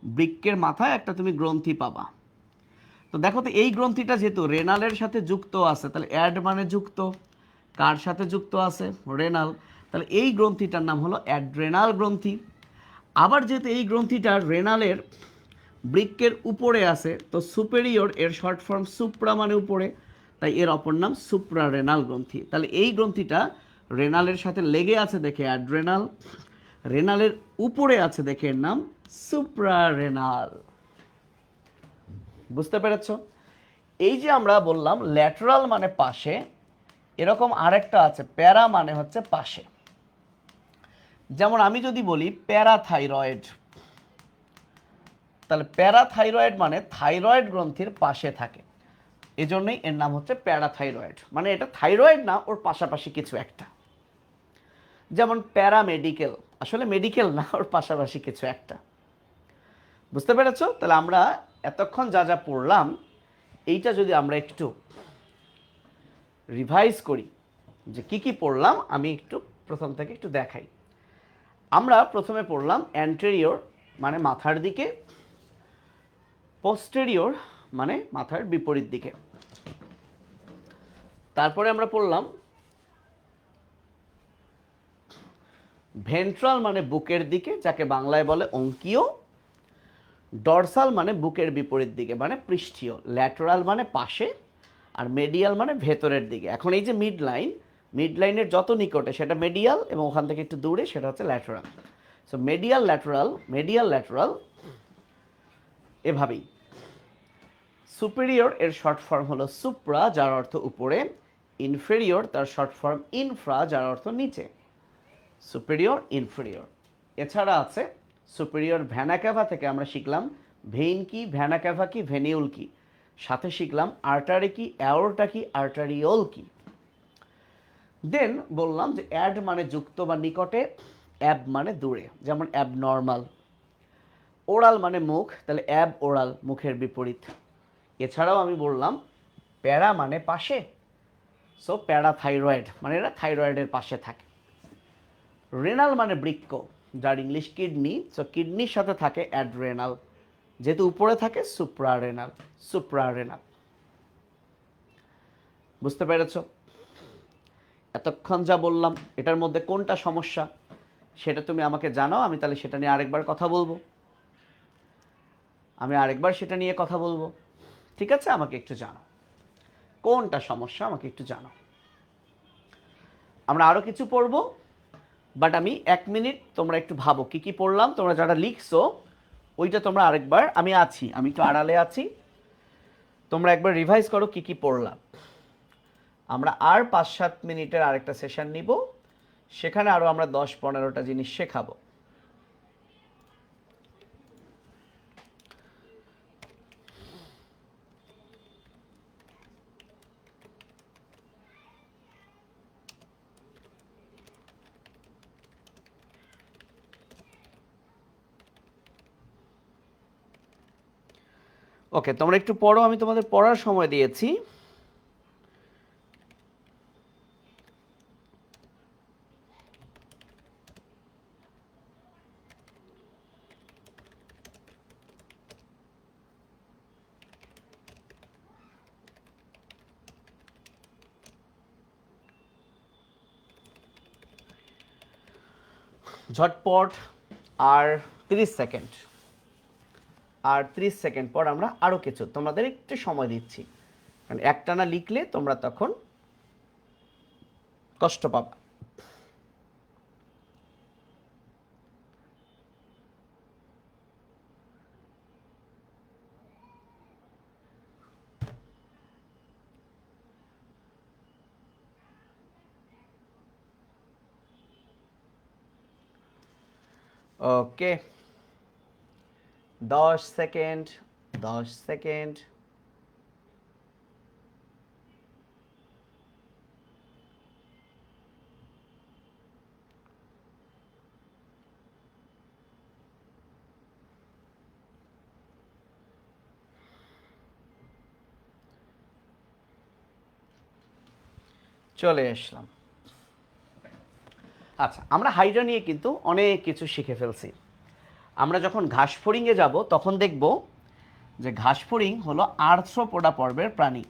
A: বৃক্কের মাথায় একটা তুমি গ্রন্থি পাবা। তো দেখো তো এই গ্রন্থিটা যেহেতু রেনালের সাথে যুক্ত আছে, তাহলে অ্যাড মানে যুক্ত, কার সাথে যুক্ত আছে? রেনাল। তাহলে এই গ্রন্থিটার নাম হলো অ্যাড্রেনাল গ্রন্থি। আবার যেহেতু এই গ্রন্থিটা রেনালের বৃক্কের উপরে আছে, তো সুপেরিয়র এর শর্ট ফর্ম সুপ্রা মানে উপরে, তাই এর অপর নাম সুপ্রারেনাল গ্রন্থি। তাহলে এই গ্রন্থিটা রেনালের সাথে লেগে আছে দেখে অ্যাড্রেনাল, রেনালের উপরে আছে দেখে এর নাম সুপ্রারেনাল। বুঝতে পেরেছ? এই যে আমরা বললাম ল্যাটারাল মানে পাশে, এরকম আরেকটা আছে প্যারা মানে হচ্ছে পাশে। যেমন আমি যদি বলি প্যারাথাইরয়েড, তাহলে প্যারাথাইরয়েড মানে থাইরয়েড গ্রন্থির পাশে থাকে, এজন্যই এর নাম হচ্ছে প্যারাথাইরয়েড। মানে এটা থাইরয়েড না, ওর পাশাপাশি কিছু একটা। যেমন প্যারামেডিকেল, আসলে মেডিকেল না, ওর পাশাপাশি কিছু একটা। বুঝতে পেরেছো? তাহলে আমরা এতক্ষণ যা যা পড়লাম, এইটা যদি আমরা একটু রিভাইজ করি যে কি কি পড়লাম, আমি একটু প্রথম থেকে একটু দেখাই। আমরা প্রথমে পড়লাম অ্যান্টেরিয়র মানে মাথার দিকে, পোস্টেরিয়র মানে মাথার বিপরীত দিকে। তারপরে আমরা পড়লাম ভেন্ট্রাল মানে বুকের দিকে, যাকে বাংলায় বলে অঙ্কীয়। ডরসাল মানে বুকের বিপরীত দিকে মানে পৃষ্ঠীয়। ল্যাটারাল মানে পাশে, আর মেডিয়াল মানে ভেতরের দিকে। এখন এই যে মিড লাইনের যত নিকটে সেটা মেডিয়াল, এবং ওখান থেকে একটু দূরে সেটা হচ্ছে ল্যাটেরাল। সো মেডিয়াল ল্যাটেরাল এভাবেই। সুপিরিয়র এর শর্ট ফর্ম হলো সুপ্রা, যার অর্থ উপরে। ইনফেরিয়র তার শর্ট ফর্ম ইনফ্রা, যার অর্থ নিচে। Superior, inferior. এছাড়া আছে সুপিরিয়র ভ্যানা ক্যাভা থেকে আমরা শিখলাম ভেইন কি, ভ্যানা ক্যাভা কি, ভেনিউল কি। সাথে শিখলাম আর্টারি কি, অ্যাওরটা কি, আর্টারিওল কি। দেন বললাম যে অ্যাড মানে যুক্ত বা নিকটে, অ্যাব মানে দূরে, যেমন অ্যাব নর্মাল। ওরাল মানে মুখ, তাহলে অ্যাব ওরাল মুখের বিপরীত। এছাড়াও আমি বললাম প্যারা মানে পাশে, সো প্যারাথাইরয়েড মানে এরা থাইরয়েডের পাশে থাকে। রেনাল মানে বৃক্ক, যার ইংলিশ কিডনি, সো কিডনির সাথে থাকে অ্যাডরেনাল, যেহেতু উপরে থাকে সুপ্রারেনাল। বুঝতে পেরেছ? এতক্ষণ যা বললাম এটার মধ্যে কোনটা সমস্যা সেটা তুমি আমাকে জানাও, আমি তাহলে সেটা নিয়ে আরেকবার কথা বলবো। ঠিক আছে, আমাকে একটু জানাও কোনটা সমস্যা, আমাকে একটু জানাও। আমরা আরও কিছু পড়বো, বাট আমি 1 মিনিট তোমরা একটু ভাবো কি কি পড়লাম। তোমরা যারা লিখছো ওইটা তোমরা আরেকবার, আমি একটু আড়ালে আছি, তোমরা একবার রিভাইজ করো কি কি পড়লাম। আমরা আর 5-7 মিনিটের আরেকটা সেশন নিব, সেখানে আরও আমরা 10-15টা জিনিস শেখাবো। ওকে, তোমরা একটু পড়ো, আমি তোমাদের পড়ার সময় দিয়েছি। ঝটপট আর 30 সেকেন্ড, আর 30 সেকেন্ড পর আমরা আরও কিছু তোমাদের একটু সময় দিচ্ছি, কারণ একটানা লিখলে তোমরা তখন কষ্ট পাবা। ওকে, 10 সেকেন্ড, 10 সেকেন্ড। চলে আসলাম। আচ্ছা, আমরা হাইড্রা নিয়ে কিন্তু অনেক কিছু শিখে ফেলছি। আমরা যখন ঘাসফড়িংয়ে যাব তখন দেখব যে ঘাসফড়িং হলো আর্থ্রোপোডা পর্বের প্রাণী।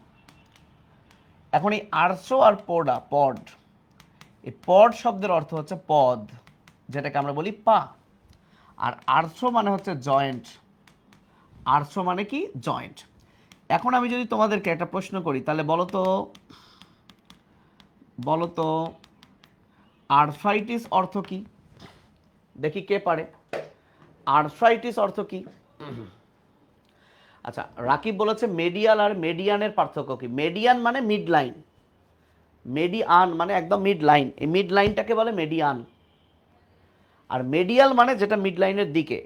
A: এখন এই আর্থ্রো আর পোডা, পড, এই পড শব্দের অর্থ হচ্ছে পদ, যেটাকে আমরা বলি পা। আর আর্থ্রো মানে হচ্ছে জয়েন্ট, আর্থ্রো মানে কি জয়েন্ট। এখন আমি যদি তোমাদেরকে একটা প্রশ্ন করি, তাহলে বলো তো আর্থ্রাইটিস অর্থ কি? দেখি কে পারে। আর্থ্রাইটিস অর্থ কি? আচ্ছা, রাকিব বলেছে মেডিয়াল আর মেডিয়ানের পার্থক্য কি? মেডিয়ান মানে মিড লাইন, মেডিয়ান মানে একদম মিড লাইন, এই মিড লাইনটাকে বলে মেডিয়ান। আর মেডিয়াল মানে যেটা মিড লাইনের দিকে,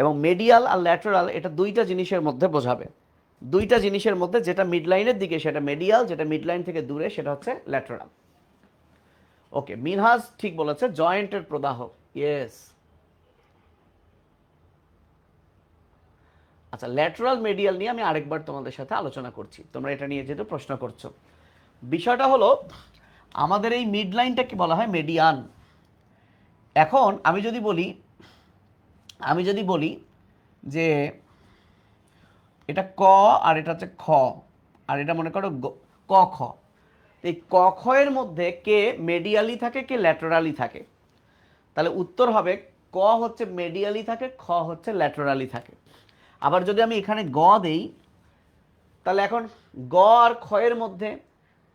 A: এবং মেডিয়াল আর ল্যাটেরাল এটা দুইটা জিনিসের মধ্যে বোঝাবে। দুইটা জিনিসের মধ্যে যেটা মিড লাইনের দিকে সেটা মেডিয়াল, যেটা মিড লাইন থেকে দূরে সেটা হচ্ছে ল্যাটেরাল। ওকে, মিনহাজ ঠিক বলেছে, জয়েন্টের প্রদাহ। ইয়েস। আচ্ছা, ল্যাটেরাল মেডিয়াল নিয়ে আমি আরেকবার তোমাদের সাথে আলোচনা করছি, তোমরা এটা নিয়ে যেহেতু প্রশ্ন করছো। বিষয়টা হলো আমাদের এই মিড লাইনটাকে বলা হয় মেডিয়ান। এখন আমি যদি বলি যে এটা ক আর এটা হচ্ছে খ, আর এটা মনে করো ক খ, এই ক খ এর মধ্যে কে মেডিয়ালি থাকে, কে ল্যাটেরালি থাকে? তাহলে উত্তর হবে ক হচ্ছে মেডিয়ালি থাকে, খ হচ্ছে ল্যাটেরালি থাকে। আবার যদি আমি এখানে গ দেই তাহলে এখন গ আর খ এর মধ্যে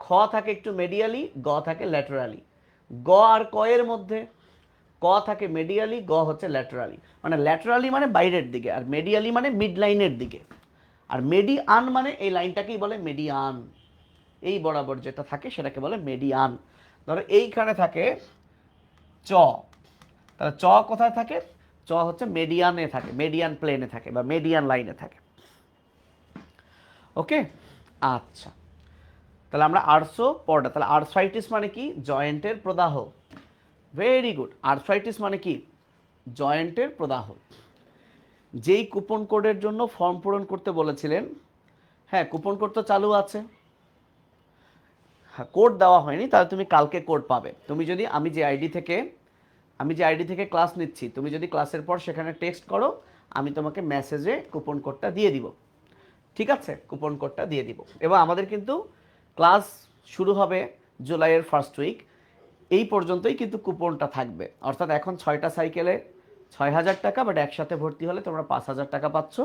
A: খ থাকে একটু মেডিয়ালি, গ থাকে ল্যাটারালি। গ আর ক এর মধ্যে ক থাকে মেডিয়ালি, গ হচ্ছে ল্যাটারালি। মানে ল্যাটারালি মানে বাইরের দিকে, আর মেডিয়ালি মানে মিড লাইনের দিকে, আর মেডিয়ান মানে এই লাইনটাকেই বলে মেডিয়ান। এই বরাবর যেটা থাকে সেটাকে বলে মেডিয়ান। ধরো এইখানে থাকে চ, তাহলে চ কোথায় থাকে? চ হচ্ছে মেডিয়ানে থাকে, মেডিয়ান প্লেনে থাকে বা মেডিয়ান লাইনে থাকে। ওকে, আচ্ছা, তাহলে আমরা আর্থ্রো পডা, তাহলে আর্থ্রাইটিস মানে কি? জয়েন্টের প্রদাহ। Very good. আর্থ্রাইটিস মানে কি? জয়েন্টের প্রদাহ। যেই কুপন কোডের জন্য ফর্ম পূরণ করতে বলেছিলেন, হ্যাঁ কুপন কোড তো চালু আছে, হ্যাঁ কোড দেওয়া হয়নি, তাহলে তুমি কালকে কোড পাবে। তুমি যদি আমি যে আইডি থেকে ক্লাস নিচ্ছি, তুমি যদি ক্লাসের পর সেখানে টেক্সট করো, আমি তোমাকে মেসেজে কুপন কোডটা দিয়ে দিব। ঠিক আছে, কুপন কোডটা দিয়ে দিব। এবং আমাদের কিন্তু ক্লাস শুরু হবে জুলাইয়ের ফার্স্ট উইক, এই পর্যন্তই কিন্তু কুপনটা থাকবে। অর্থাৎ এখন 6টা সাইকেলে 6,000 টাকা, বাট একসাথে ভর্তি হলে তোমরা 5,000 টাকা পাচ্ছ।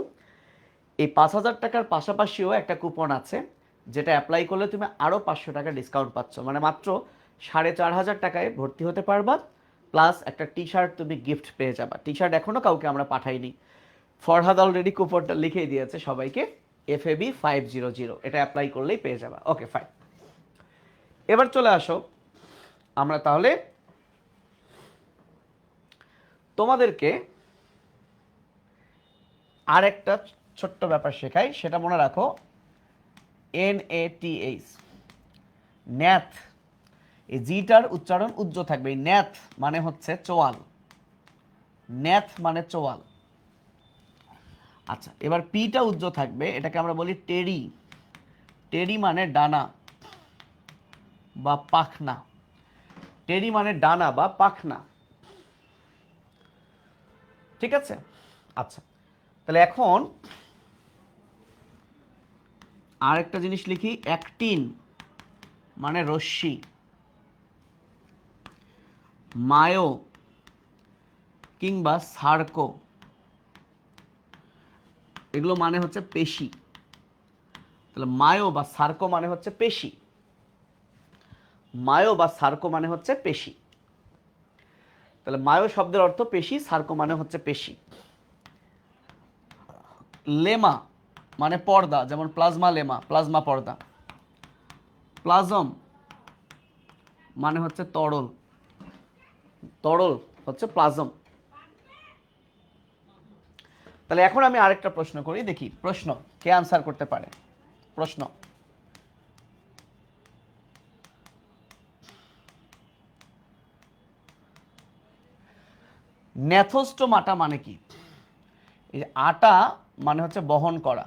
A: এই 5,000 টাকার পাশাপাশিও একটা কুপন আছে, যেটা অ্যাপ্লাই করলে তুমি আরও 500 টাকা ডিসকাউন্ট পাচ্ছ, মানে মাত্র 4,500 টাকায় ভর্তি হতে পারবা। প্লাস একটা টি শার্ট তুমি গিফট পেয়ে যাবা। টি শার্ট এখনও কাউকে আমরা পাঠাইনি, ফরহাদ অলরেডি কুপনটা লিখেই দিয়েছে সবাইকে, FAB 500, এটা অ্যাপ্লাই করলেই পেয়ে যাবা। ওকে ফাইন, এবার চলে আসো আমরা তাহলে তোমাদেরকে আর একটা ছোট্ট ব্যাপার শেখাই, সেটা মনে রাখো, NATH, ন্যাথ। এই জিটার উচ্চারণ উজ্জ্ব থাকবে। এই ন্যাথ মানে হচ্ছে চোয়াল, ন্যাথ মানে চোয়াল। আচ্ছা, এবার পিটা উজ্জ্ব থাকবে, এটাকে আমরা বলি টেরি। টেরি মানে ডানা বা পাখনা। টেরি মানে ডানা বা পাখনা। ঠিক আছে, আচ্ছা, তাহলে এখন আর একটা জিনিস লিখি, অ্যাক্টিন মানে রশ্মি, মায়ো কিংবা সার্কো, এগুলো মানে হচ্ছে পেশি। তাহলে মায়ো বা সার্কো মানে হচ্ছে পেশি, মায়ো বা সার্কো মানে হচ্ছে পেশি। তাহলে মায়ো শব্দের অর্থ পেশি, সার্কো মানে হচ্ছে পেশি। লেমা মানে পর্দা, যেমন প্লাজমা লেমা, প্লাজমা পর্দা। প্লাজম মানে হচ্ছে তরল, তরল হচ্ছে প্লাজম। তাহলে এখন আমি আরেকটা প্রশ্ন করি, দেখি প্রশ্ন কে আনসার করতে পারে। প্রশ্ন, ন্যাথোস্টোমাটা মানে কি? এই আটা মানে হচ্ছে বহন করা,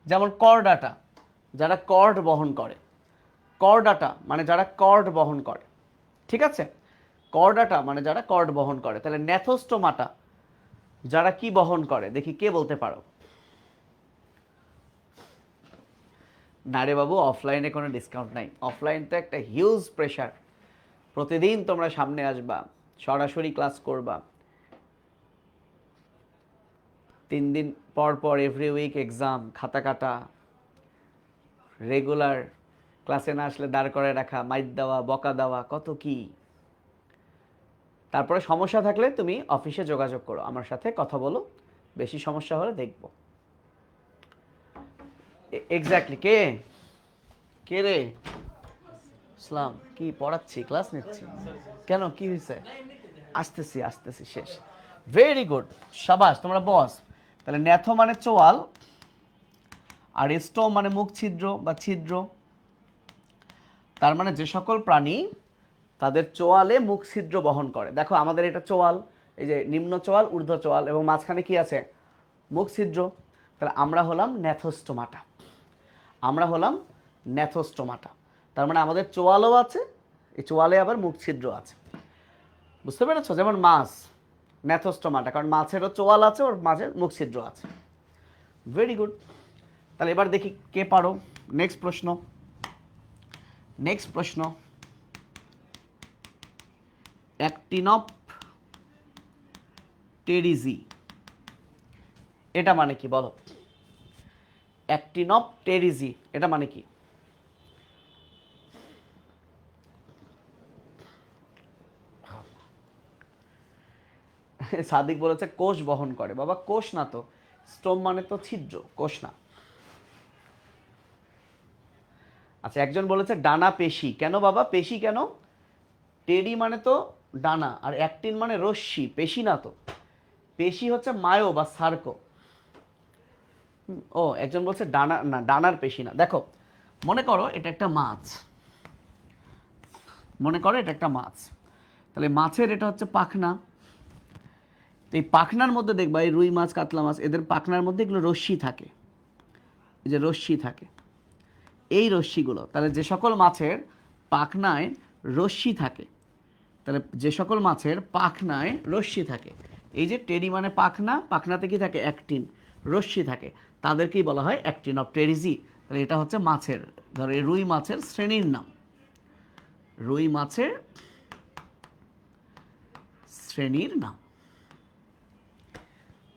A: যেমন কর্ডাটা, যারা কর্ড বহন করে। কর্ডাটা মানে যারা কর্ড বহন করে। ঠিক আছে, কর্ডাটা মানে যারা কর্ড বহন করে। তাহলে ন্যাথোস্টোমাটা যারা কি বহন করে, দেখি কে বলতে পারো। না রে বাবু, অফলাইনে কোনো ডিসকাউন্ট নাই। অফলাইন তো একটা হিউজ প্রেশার। প্রতিদিন তোমরা সামনে আসবা, সরাসরি ক্লাস করবা, 3 দিন পর পর এভরি উইক এক্সাম, খাতা কাটা, রেগুলার ক্লাসে না আসলে দাঁড় করে রাখা, মাইট দেওয়া, বকা দেওয়া, কত কি। তারপরে সমস্যা থাকলে তুমি অফিসে যোগাযোগ করো, আমার সাথে কথা বলো, বেশি সমস্যা হলে দেখব। এক্স্যাক্টলি, কে কে রে? ইসলাম, কি পড়াচ্ছি, ক্লাস নিচ্ছি। কেন, কি হয়েছে? আসতেছি আসতেছি, শেষ। ভেরি গুড, সাবাস, তোমরা বস। তাহলে ন্যাথো মানে চোয়াল, আর স্টো মানে মুখ ছিদ্র বা ছিদ্র। তার মানে যে সকল প্রাণী তাদের চোয়ালে মুখ ছিদ্র বহন করে। দেখো আমাদের এটা চোয়াল, এই যে নিম্ন চোয়াল, ঊর্ধ্ব চোয়াল, এবং মাঝখানে কি আছে? মুখ ছিদ্র। তাহলে আমরা হলাম ন্যাথোস্টোমাটা, আমরা হলাম ন্যাথোস্টোমাটা। তার মানে আমাদের চোয়ালও আছে, এই চোয়ালে আবার মুখ ছিদ্র আছে। বুঝতে পেরেছো? যেমন মাছ, ন্যাথোস্টোমাটা, কারণ মাছেরও চোয়াল আছে, ওর মাঝে মুখ ছিদ্র আছে। Very good. তাহলে এবার দেখি কে পারো। নেক্সট প্রশ্ন, নেক্সট প্রশ্ন, অ্যাক্টিনপ টেরিজি, এটা মানে কি বলো? অ্যাক্টিনপটেরিজি, এটা মানে কি? সাদিক বলেছে কোষ বহন করে। বাবা কোষ না তো, স্টোম মানে তো ছিদ্র, কোষ না। আচ্ছা, একজন বলেছে ডানা পেশি। কেন বাবা পেশি কেন? টেরি মানে তো ডানা, আর অ্যাক্টিন মানে রশ্মি, পেশি না তো। পেশি হচ্ছে মায়ো বা সার্কো। ও, একজন বলছে ডানা না, ডানার পেশি না। দেখো, মনে করো এটা একটা মাছ, মনে করো এটা একটা মাছ, তাহলে মাছের এটা হচ্ছে পাখনা। তো এই পাখনার মধ্যে দেখবা এই রুই মাছ, কাতলা মাছ, এদের পাখনার মধ্যে এগুলো রশ্মি থাকে, এই যে রশ্মি থাকে, এই রশ্মিগুলো। তাহলে যে সকল মাছের পাখনায় রশ্মি থাকে, তাহলে যে সকল মাছের পাখনায় রশ্মি থাকে, এই যে টেরি মানে পাখনা, পাখনাতে কি থাকে? অ্যাক্টিন, রশ্মি থাকে, তাদেরকেই বলা হয় অ্যাক্টিনপটেরিজি। তাহলে এটা হচ্ছে মাছের, ধরো এই রুই মাছের শ্রেণীর নাম, রুই মাছের শ্রেণীর নাম।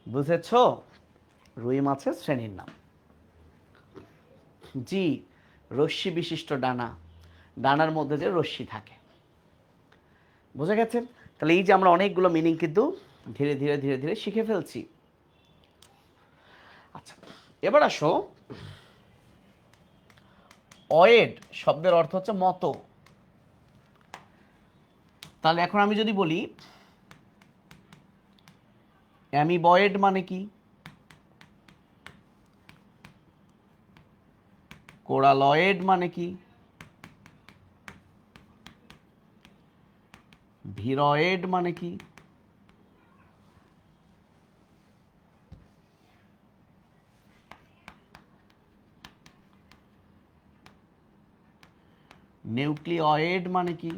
A: বুঝেছো? রুই মাছের শ্রেণীর নাম। জি, রশ্মি বিশিষ্ট ডানা, ডানার মধ্যে যে রশ্মি থাকে। বুঝে গেছেন? তাহলে এই যে আমরা অনেকগুলো মিনিং কিন্তু ধীরে ধীরে ধীরে ধীরে শিখে ফেলছি। আচ্ছা, এবার আসো, অয়েড শব্দের অর্থ হচ্ছে মতো। তাহলে এখন আমি যদি বলি অ্যামিবয়েড মানে কি, কোরালয়েড মানে কি, ভিরয়েড মানে কি, নিউক্লিয়েড মানে কি?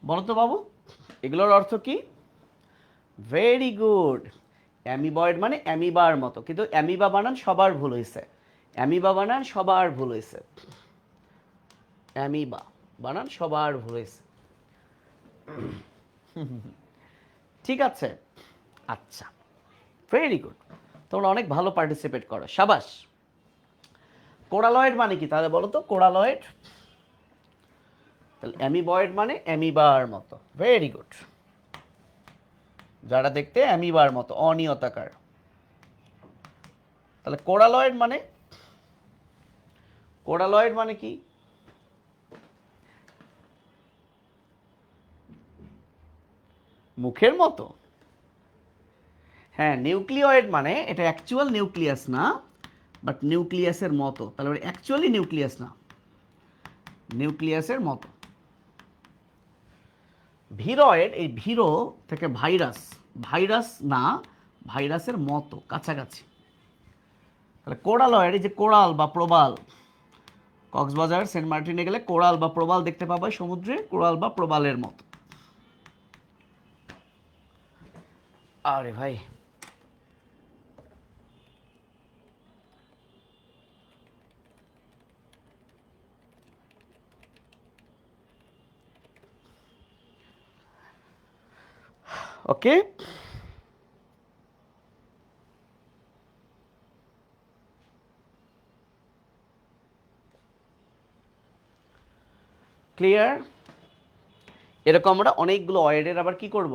A: বলো তো বাবু, এগুলোর অর্থ কি? Very good. অ্যামিবয়েড মানে অ্যামিবার মতো, কিন্তু অ্যামিবা বানান সবার ভুল হয়েছে, অ্যামিবা বানান সবার ভুল হয়েছে, অ্যামিবা বানান সবার ভুল হয়েছে। ঠিক আছে, আচ্ছা, ভেরি গুড, তোমরা অনেক ভালো পার্টিসিপেট করো, সাবাস। কোরালয়েড মানে কি তাহলে বলো তো? কোরালয়েড, তাহলে অ্যামিবয়েড মানে অ্যামিবার মতো, ভেরি গুড, যারা দেখতে অ্যামিবার মতো, অনিয়তাকার। তাহলে কোরালয়েড মানে, কোরালয়েড মানে কি? মুখের মতো। হ্যাঁ, নিউক্লিয়েড মানে এটা অ্যাকচুয়াল নিউক্লিয়াস না, বাট নিউক্লিয়াসের মতো, তাহলে অ্যাকচুয়ালি নিউক্লিয়াস না, নিউক্লিয়াসের মতো। ভিরয়েড, এই ভিরো থেকে ভাইরাস, ভাইরাস না, ভাইরাসের মতো, কাছাকাছি। তাহলে কোরালয়েড, এই যে কোরাল বা প্রবাল, কক্সবাজার সেন্ট মার্টিনে গেলে কোরাল বা প্রবাল দেখতে পাবে সমুদ্রে, কোরাল বা প্রবালের মতো। আরে ভাই, ওকে, ক্লিয়ার? এরকম আমরা অনেকগুলো অয়েডের আবার কি করব?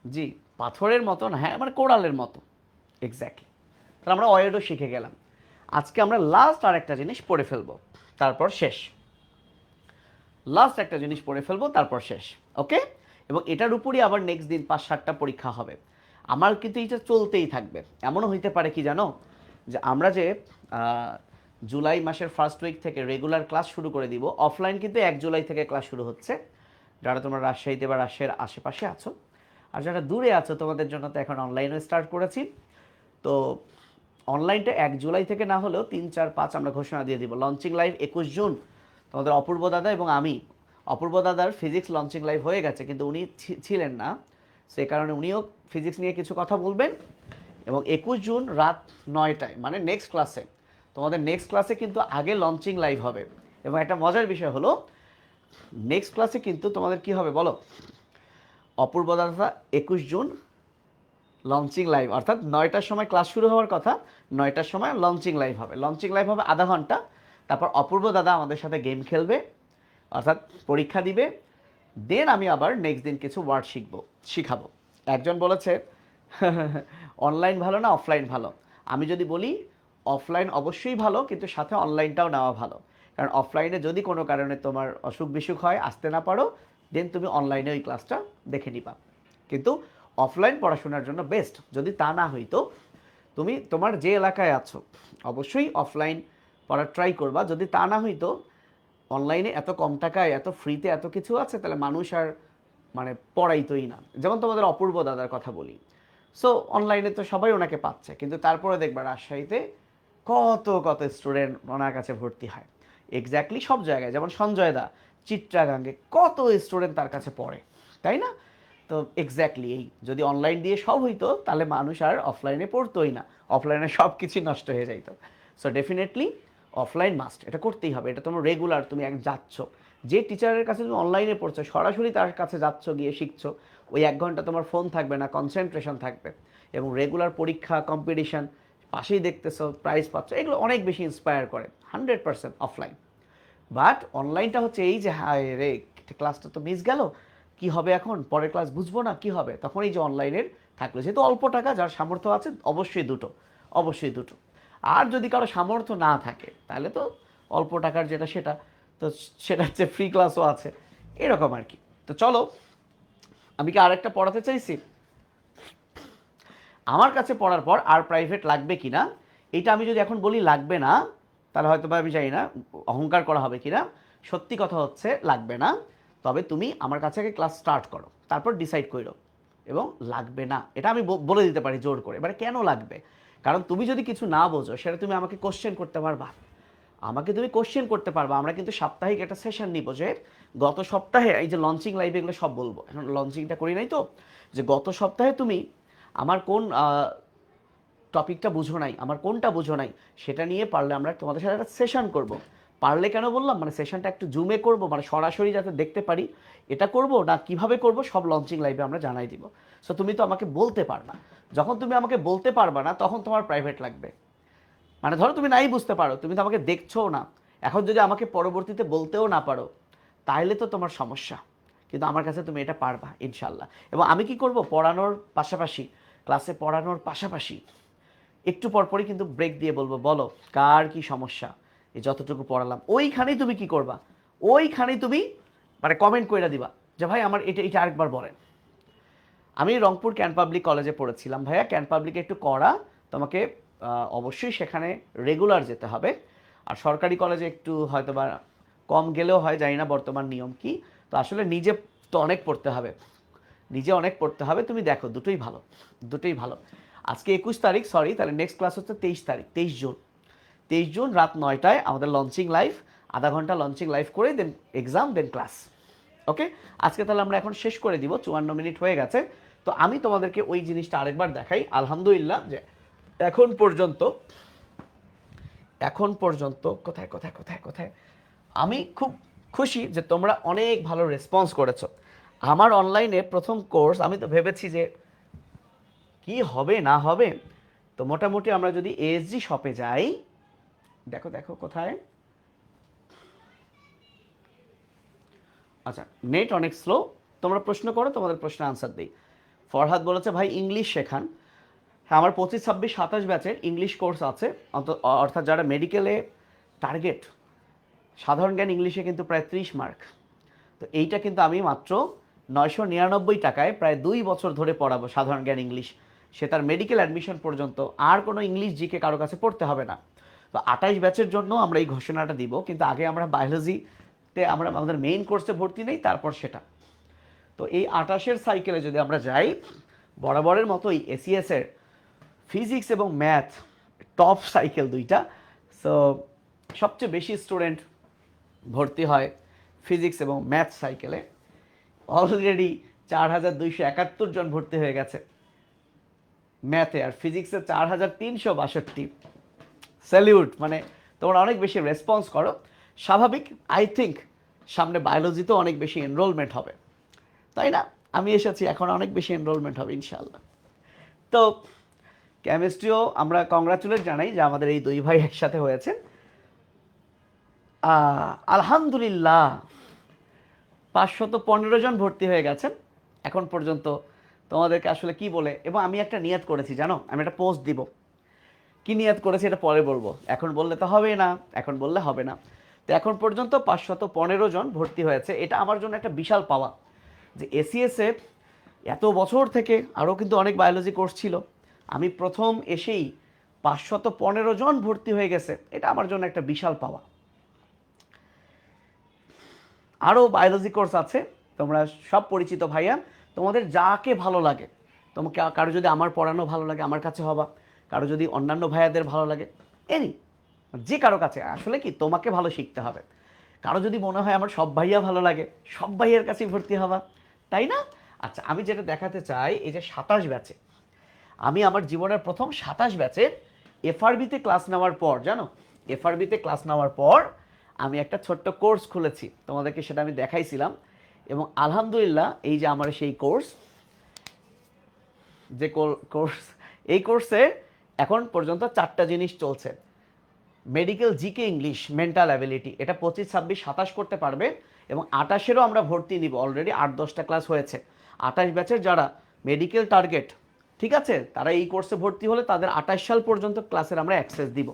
A: জি, পাথরের মতো না, হ্যাঁ মানে কোরালের মতো, এক্স্যাক্টলি। তাহলে আমরা অয়েডও শিখে গেলাম। আজকে আমরা লাস্ট আর একটা জিনিস পড়ে ফেলবো, তারপর শেষ। লাস্ট একটা জিনিস পড়ে ফেলবো, তারপর শেষ, ওকে? এবং এটার উপরই আবার নেক্সট দিন 5-7টা পরীক্ষা হবে। আমার কিন্তু এটা চলতেই থাকবে। এমনও হইতে পারে কি জানো, যে আমরা যে জুলাই মাসের ফার্স্ট উইক থেকে রেগুলার ক্লাস শুরু করে দিব, অফলাইন কিন্তু 1 জুলাই থেকে ক্লাস শুরু হচ্ছে, যারা তোমরা রাজশাহীতে বা রাজশাহীর আশেপাশে আছো। আর যারা দূরে আছো তোমাদের জন্য তো এখন অনলাইনে স্টার্ট করেছি। তো অনলাইনটা 1 জুলাই থেকে না হলেও 3-4-5 আমরা ঘোষণা দিয়ে দিব। লঞ্চিং লাইভ 21 জুন তোমাদের অপূর্ব দাদা এবং আমি, অপূর্ব দাদার ফিজিক্স লঞ্চিং লাইভ হয়ে গেছে, কিন্তু উনি ছিলেন না, সে কারণে উনিও ফিজিক্স নিয়ে কিছু কথা বলবেন। এবং 21 জুন রাত 9টায় মানে নেক্সট ক্লাসে, তোমাদের নেক্সট ক্লাসে কিন্তু আগে লঞ্চিং লাইভ হবে। এবং একটা মজার বিষয় হলো, নেক্সট ক্লাসে কিন্তু তোমাদের কি হবে বলো? অপূর্ব দাদা 21 জুন লঞ্চিং লাইভ, অর্থাৎ 9টার সময় ক্লাস শুরু হওয়ার কথা, 9টার সময় লঞ্চিং লাইভ হবে। লঞ্চিং লাইভ হবে আধা ঘন্টা, তারপর অপূর্ব দাদা আমাদের সাথে গেম খেলবে, অর্থাৎ পরীক্ষা দিবে। দেন আমি আবার নেক্সট দিন কিছু ওয়ার্ড শিখাবো। একজন বলেছে অনলাইন ভালো না অফলাইন ভালো? আমি যদি বলি অফলাইন অবশ্যই ভালো, কিন্তু সাথে অনলাইনটাও নেওয়া ভালো। কারণ অফলাইনে যদি কোনো কারণে তোমার অসুখ বিসুখ হয়, আসতে না পারো, দেন তুমি অনলাইনে ওই ক্লাসটা দেখে নিবা। কিন্তু অফলাইন পড়াশোনার জন্য বেস্ট। যদি তা না হইতো, তুমি তোমার যে এলাকায় আছো অবশ্যই অফলাইন পড়ার ট্রাই করবা। যদি তা না হইতো, অনলাইনে এত কম টাকায় এত ফ্রিতে এত কিছু আছে, তাহলে মানুষ আর মানে পড়াইতোই না। যেমন তোমাদের অপূর্ব দাদার কথা বলি, সো অনলাইনে তো সবাই ওনাকে পাচ্ছে, কিন্তু তারপরে দেখবা রাজশাহীতে কত কত স্টুডেন্ট ওনার কাছে ভর্তি হয়। এক্স্যাক্টলি সব জায়গায়, যেমন সঞ্জয় দা চিত্রাগাঙ্গে কত স্টুডেন্ট তার কাছে পড়ে, তাই না? তো এক্স্যাক্টলি এই যদি অনলাইন দিয়ে সব হইতো, তাহলে মানুষ আর অফলাইনে পড়তোই না, অফলাইনে সব কিছু নষ্ট হয়ে যাইতো। সো ডেফিনেটলি অফলাইন মাস্ট, এটা করতেই হবে। এটা তোমার রেগুলার, তুমি এক যাচ্ছ, যে টিচারের কাছে তুমি অনলাইনে পড়ছো, সরাসরি তার কাছে যাচ্ছ, গিয়ে শিখছো, ওই 1 ঘন্টা তোমার ফোন থাকবে না, কনসেন্ট্রেশন থাকবে, এবং রেগুলার পরীক্ষা কম্পিটিশান পাশেই দেখতেছো, প্রাইজ পাচ্ছ, এগুলো অনেক বেশি ইন্সপায়ার করে 100% অফলাইন। বাট অনলাইনটা হচ্ছে এই যে হায় রে, ক্লাসটা তো মিস গেল, কি হবে এখন, পরের ক্লাস বুঝবো না, কি হবে, তখন এই যে অনলাইনের থাকলো, যেহেতু অল্প টাকা, যার সামর্থ্য আছে অবশ্যই দুটো, অবশ্যই দুটো। আর যদি কারো সামর্থ্য না থাকে, তাহলে তো অল্প টাকার যেটা সেটা, তো সেটা হচ্ছে ফ্রি ক্লাসও আছে, এরকম আর কি। তো চলো, আমি কি আরেকটা পড়াতে চাইছি, আমার কাছে পড়ার পর আর প্রাইভেট লাগবে কি না, এটা আমি যদি এখন বলি লাগবে না, তাহলে হয়তো বা আমি জানি না অহংকার করা হবে কি না। সত্যি কথা হচ্ছে লাগবে না, তবে তুমি আমার কাছে আগে ক্লাস স্টার্ট করো, তারপর ডিসাইড করো। এবং লাগবে না এটা আমি বলে দিতে পারি জোর করে, মানে কেন লাগবে, কারণ তুমি যদি কিছু না বোঝো, সেটা তুমি আমাকে কোশ্চেন করতে পারবা, আমাকে তুমি কোশ্চেন করতে পারবা। আমরা কিন্তু সাপ্তাহিক একটা সেশন নিব, যে গত সপ্তাহে এই যে লঞ্চিং লাইভে এগুলো সব বলবো, এখন লঞ্চিংটা করি নাই তো, যে গত সপ্তাহে তুমি আমার কোন টপিকটা বুঝো নাই, আমার কোনটা বুঝো নাই, সেটা নিয়ে পারলে আমরা তোমাদের সাথে একটা সেশন করব। পারলে কেন বললাম, মানে সেশনটা একটু জুমে করব, মানে সরাসরি যাতে দেখতে পারি, এটা করব না কিভাবে করব, সব লঞ্চিং লাইভে আমরা জানাই দিব। সো তুমি তো আমাকে বলতে পারবা, যখন তুমি আমাকে বলতে পারবা না, তখন তোমার প্রাইভেট লাগবে। মানে ধরো তুমি নাই বুঝতে পারো, তুমি তো আমাকে দেখছো না, এখন যদি আমাকে পরবর্তীতে বলতেও না পারো, তাহলে তো তোমার সমস্যা। কিন্তু আমার কাছে তুমি এটা পারবা ইনশাল্লাহ। এবং আমি কি করব, পড়ানোর পাশাপাশি, ক্লাসে পড়ানোর পাশাপাশি একটু পরপরই কিন্তু ব্রেক দিয়ে বলবো, বলো কার কি সমস্যা, এই যতটুকু পড়ালাম ওইখানেই তুমি কি করবা, ওইখানেই তুমি মানে কমেন্ট করে দিবা যে ভাই আমার এটা এটা আরেকবার বলেন। আমি রংপুর ক্যান পাবলিক কলেজে পড়েছিলাম ভাইয়া, ক্যান পাবলিকে একটু কড়া, তোমাকে অবশ্যই সেখানে রেগুলার যেতে হবে। আর সরকারি কলেজে একটু হয়তো বা কম গেলেও হয়, জানি না বর্তমান নিয়ম কি। তো আসলে নিজে তো অনেক পড়তে হবে, নিজে অনেক পড়তে হবে। তুমি দেখো দুটোই ভালো, দুটোই ভালো। আজকে 21 তারিখ, সরি, তাহলে নেক্সট ক্লাস হচ্ছে 23 তারিখ, 23 জুন। 23 জুন রাত 9টায় আমাদের লঞ্চিং লাইভ, আধা ঘন্টা লঞ্চিং লাইভ করে দেন এক্সাম, দেন ক্লাস। ওকে, আজকে তাহলে আমরা এখন শেষ করে দিব, 54 মিনিট হয়ে গেছে। তো আমি তোমাদেরকে ওই জিনিসটা আরেকবার দেখাই। আলহামদুলিল্লাহ যে এখন পর্যন্ত, এখন পর্যন্ত কোথায় কোথায় কোথায় কোথায়, আমি খুব খুশি যে তোমরা অনেক ভালো রেসপন্স করেছো। আমার অনলাইনে প্রথম কোর্স, আমি তো ভেবেছি যে কি হবে না হবে। তো মোটামুটি আমরা যদি এএসজি শপে যাই, দেখো দেখো কোথায়, আচ্ছা নেট অনেক স্লো, তোমরা প্রশ্ন করো, তোমাদের প্রশ্নের আনসার দিই। ফরহাদ বলেছে ভাই ইংলিশ শেখান। হ্যাঁ, আমার 25, 26, 27 ব্যাচের ইংলিশ কোর্স আছে, অর্থাৎ যারা মেডিকেলে টার্গেট, সাধারণ জ্ঞান ইংলিশে কিন্তু প্রায় 30 মার্ক। তো এইটা কিন্তু আমি মাত্র 999 টাকায় প্রায় 2 বছর ধরে পড়াবো সাধারণ জ্ঞান ইংলিশ, সে তার মেডিকেল অ্যাডমিশন পর্যন্ত, আর কোনো ইংলিশ জিকে কারো কাছে পড়তে হবে না। তো 28 ব্যাচের জন্য আমরা এই ঘোষণাটা দিব, কিন্তু আগে আমরা বায়োলজিতে আমরা আমাদের মেইন কোর্সে ভর্তি নেই, তারপর সেটা। তো এই 28-এর সাইকেলে যদি আমরা যাই, বরাবরের মতোই এসিএসের ফিজিক্স এবং ম্যাথ টপ সাইকেল দুইটা। সো সবচেয়ে বেশি স্টুডেন্ট ভর্তি হয় ফিজিক্স এবং ম্যাথ সাইকেলে, অলরেডি 4271 জন ভর্তি হয়ে গেছে ম্যাথে, আর ফিজিক্সে 4362। স্যালিউট, মানে তোমরা অনেক বেশি রেসপন্স করো, স্বাভাবিক। আই থিঙ্ক সামনে বায়োলজিতেও অনেক বেশি এনরোলমেন্ট হবে, তাই না? আমি এসেছি, এখন অনেক বেশি এনরোলমেন্ট হবে ইনশাল্লাহ। তো কেমিস্ট্রিও আমরা কংগ্রাচুলেট জানাই যে আমাদের এই দুই ভাই একসাথে হয়েছে। আলহামদুলিল্লাহ 515 জন ভর্তি হয়ে গেছেন এখন পর্যন্ত। তোমাদেরকে আসলে কি বলে, এবং আমি একটা নিয়ত করেছি জানো, আমি একটা পোস্ট দিব। কি নিয়ত করেছি এটা পরে বলবো, এখন বললে তো হবে না, এখন বললে হবে না। তো এখন পর্যন্ত 515 জন ভর্তি হয়েছে, এটা আমার জন্য একটা বিশাল পাওয়া যে এসিএসএ এত বছর থেকে আরও কিন্তু অনেক বায়োলজি কোর্স ছিল, আমি প্রথম এসেই 515 জন ভর্তি হয়ে গেছে, এটা আমার জন্য একটা বিশাল পাওয়া। আরও বায়োলজি কোর্স আছে, তোমরা সব পরিচিত ভাইয়া, তোমাদের যাকে ভালো লাগে, তোমাকে কারো যদি আমার পড়ানো ভালো লাগে আমার কাছে হবা, কারো যদি অন্যান্য ভাইয়াদের ভালো লাগে, এনি যে কারো কাছে, আসলে কি তোমাকে ভালো শিখতে হবে। কারো যদি মনে হয় আমার সব ভাইয়া ভালো লাগে, সব ভাইয়ের কাছেই ভর্তি হবা, তাই না? আচ্ছা, আমি যেটা দেখাতে চাই, এই যে 27 ব্যাচে, আমি আমার জীবনের প্রথম 27 ব্যাচের এফআরবিতে ক্লাস নেওয়ার পর, জানো, এফআরবিতে ক্লাস নেওয়ার পর আমি একটা ছোট্ট কোর্স খুলেছি, তোমাদেরকে সেটা আমি দেখাইছিলাম। এবং আলহামদুলিল্লাহ এই যে আমার সেই কোর্স, যে কোর্স, এই কোর্সে এখন পর্যন্ত 4টা জিনিস চলছে। Medical GK English mental ability, এটা 25, 26, 27 করতে পারবে, এবং 28-এরও আমরা ভর্তি নিব, অলরেডি 8-10টা ক্লাস হয়েছে। 28 ব্যাচের যারা মেডিকেল টার্গেট, ঠিক আছে, তারা এই কোর্সে ভর্তি হলে তাদের 28 সাল পর্যন্ত ক্লাসের আমরা অ্যাক্সেস দিব।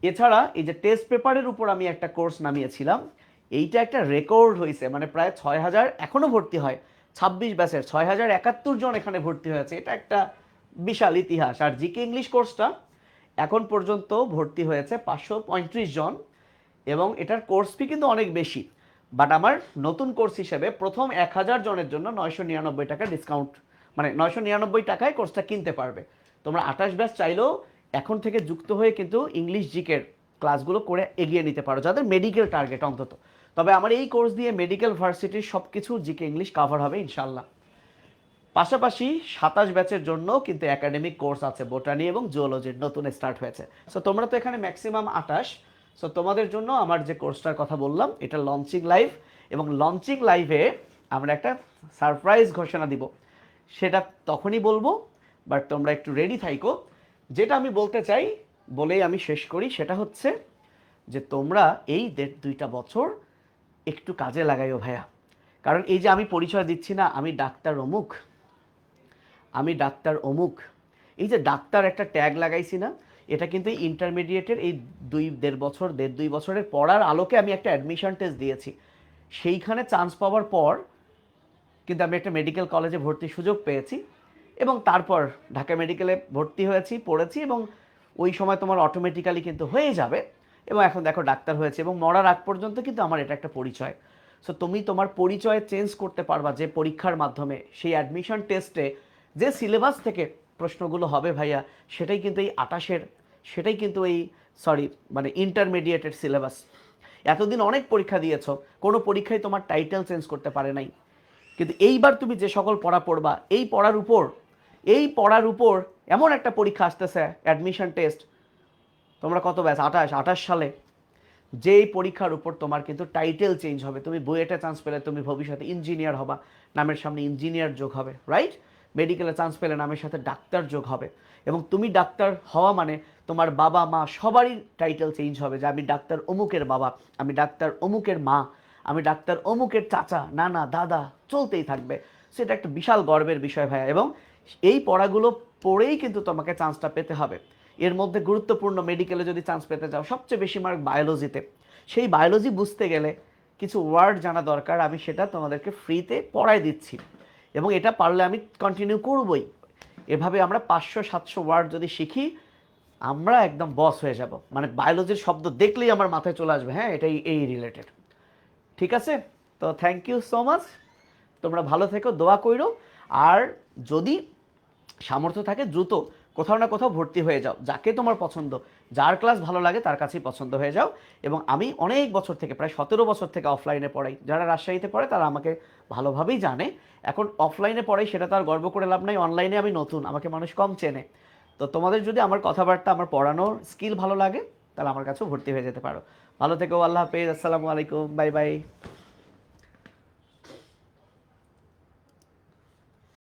A: এছাড়া এই যে টেস্ট পেপারের উপর আমি একটা কোর্স নামিয়েছিলাম, এইটা একটা রেকর্ড হয়েছে, মানে প্রায় 6000 এখনও ভর্তি হয়। 26 ব্যাচের 6071 জন এখানে ভর্তি হয়েছে, এটা একটা বিশাল ইতিহাস। আর জিকে ইংলিশ কোর্সটা এখন পর্যন্ত ভর্তি হয়েছে 535 জন, এবং এটার কোর্স ফি কিন্তু অনেক বেশি, বাট আমার নতুন কোর্স হিসেবে প্রথম 1000 জনের জন্য 999 টাকা ডিসকাউন্ট, মানে 999 টাকায় কোর্সটা কিনতে পারবে। তোমরা 28 ব্যাচ চাইলেও এখন থেকে যুক্ত হয়ে কিন্তু ইংলিশ জিকের ক্লাসগুলো করে এগিয়ে নিতে পারো, যাদের মেডিকেল টার্গেট অন্তত। তবে আমার এই কোর্স দিয়ে মেডিকেল ভার্সিটির সব কিছু জিকে ইংলিশ কাভার হবে ইনশাল্লাহ। পাশাপাশি 27 ব্যাচের জন্য কিন্তু একাডেমিক কোর্স আছে, বোটানি এবং জুওলজির নতুন স্টার্ট হয়েছে। সো তোমরা তো এখানে ম্যাক্সিমাম 28, সো তোমাদের জন্য আমার যে কোর্সটার কথা বললাম এটা লঞ্চিং লাইভ, এবং লঞ্চিং লাইভে আমরা একটা সারপ্রাইজ ঘোষণা দিব, সেটা তখনই বলবো, বাট তোমরা একটু রেডি থাইকো। যেটা আমি বলতে চাই বলেই আমি শেষ করি, সেটা হচ্ছে যে তোমরা এই 1.5-2টা বছর একটু কাজে লাগাইও ভাইয়া। কারণ এই যে আমি পরিচয় দিচ্ছি না, আমি ডাক্তার অমুক, আমি ডাক্তার অমুক, এই যে ডাক্তার একটা ট্যাগ লাগাইছি না, এটা কিন্তু ইন্টারমিডিয়েটের এই 1.5 বছরের পড়ার আলোকে আমি একটা অ্যাডমিশন টেস্ট দিয়েছি। সেইখানে চান্স পাওয়ার পর কিন্তু আমি একটা মেডিকেল কলেজে ভর্তির সুযোগ পেয়েছি, এবং তারপর ঢাকা মেডিকেলে ভর্তি হয়েছি, পড়েছি, এবং ওই সময় তোমার অটোমেটিক্যালি কিন্তু হয়ে যাবে, এবং এখন দেখো ডাক্তার হয়েছে, এবং মরার আগ পর্যন্ত কিন্তু আমার এটা একটা পরিচয়। সো তুমি তোমার পরিচয় চেঞ্জ করতে পারবা যে পরীক্ষার মাধ্যমে, সেই অ্যাডমিশন টেস্টে যে সিলেবাস থেকে প্রশ্নগুলো হবে ভাইয়া, সেটাই কিন্তু এই 28-এর, সেটাই কিন্তু এই মানে ইন্টারমিডিয়েটের সিলেবাস। এতদিন অনেক পরীক্ষা দিয়েছো, কোনো পরীক্ষায় তোমার টাইটেল চেঞ্জ করতে পারে নাই, কিন্তু এইবার তুমি যে সকল পড়া পড়বা, এই পড়ার উপর এমন একটা পরীক্ষা আসতেছে, অ্যাডমিশন টেস্ট, তোমরা কত ব্যাচ, 28 সালে, যেই পরীক্ষার উপর তোমার কিন্তু টাইটেল চেঞ্জ হবে। তুমি বুয়েটে চান্স পেলে তুমি ভবিষ্যতে ইঞ্জিনিয়ার হবা, নামের সামনে ইঞ্জিনিয়ার যোগ হবে, রাইট? মেডিকেলে চান্স পেলে নামের সাথে ডাক্তার যোগ হবে, এবং তুমি ডাক্তার হওয়া মানে তোমার বাবা মা সবারই টাইটেল চেঞ্জ হবে, যে আমি ডাক্তার অমুকের বাবা, আমি ডাক্তার অমুকের মা, আমি ডাক্তার অমুকের চাচা, নানা, দাদা, চলতেই থাকবে। সেটা একটা বিশাল গর্বের বিষয় ভাইয়া, এবং এই পড়াগুলো পড়েই কিন্তু তোমাকে চান্সটা পেতে হবে। এর মধ্যে গুরুত্বপূর্ণ, মেডিকেলে যদি চান্স পেতে চাও সবচেয়ে বেশি মার্ক বায়োলজিতে, সেই বায়োলজি বুঝতে গেলে কিছু ওয়ার্ড জানা দরকার, আমি সেটা তোমাদেরকে ফ্রিতে পড়াই দিচ্ছি, এবং এটা পারলে আমি কন্টিনিউ করবই। এভাবে আমরা 500-700 ওয়ার্ড যদি শিখি, আমরা একদম বস হয়ে যাব, মানে বায়োলজির শব্দ দেখলেই আমার মাথায় চলে আসবে, হ্যাঁ এটাই এই রিলেটেড। ঠিক আছে, তো থ্যাংক ইউ সো মাচ, তোমরা ভালো থেকো, দোয়া কইরো। আর যদি সামর্থ্য থাকে দ্রুত কোথাও না কোথাও ভর্তি হয়ে যাও, যাকে তোমার পছন্দ, যার ক্লাস ভালো লাগে তার কাছেই পছন্দ হয়ে যাও। এবং আমি অনেক বছর থেকে, প্রায় 17 বছর থেকে অফলাইনে পড়াই, যারা রাজশাহীতে পড়ে তারা আমাকে ভালোভাবেই জানে। এখন অফলাইনে পড়াই, সেটা তো আর গর্ব করে লাভ নাই, অনলাইনে আমি নতুন, আমাকে মানুষ কম চেনে। তো তোমাদের যদি আমার কথাবার্তা, আমার পড়ানোর স্কিল ভালো লাগে, তাহলে আমার কাছেও ভর্তি হয়ে যেতে পারো। ভালো থেকো, আল্লাহ হাফেজ, আসসালামু আলাইকুম, বাই বাই।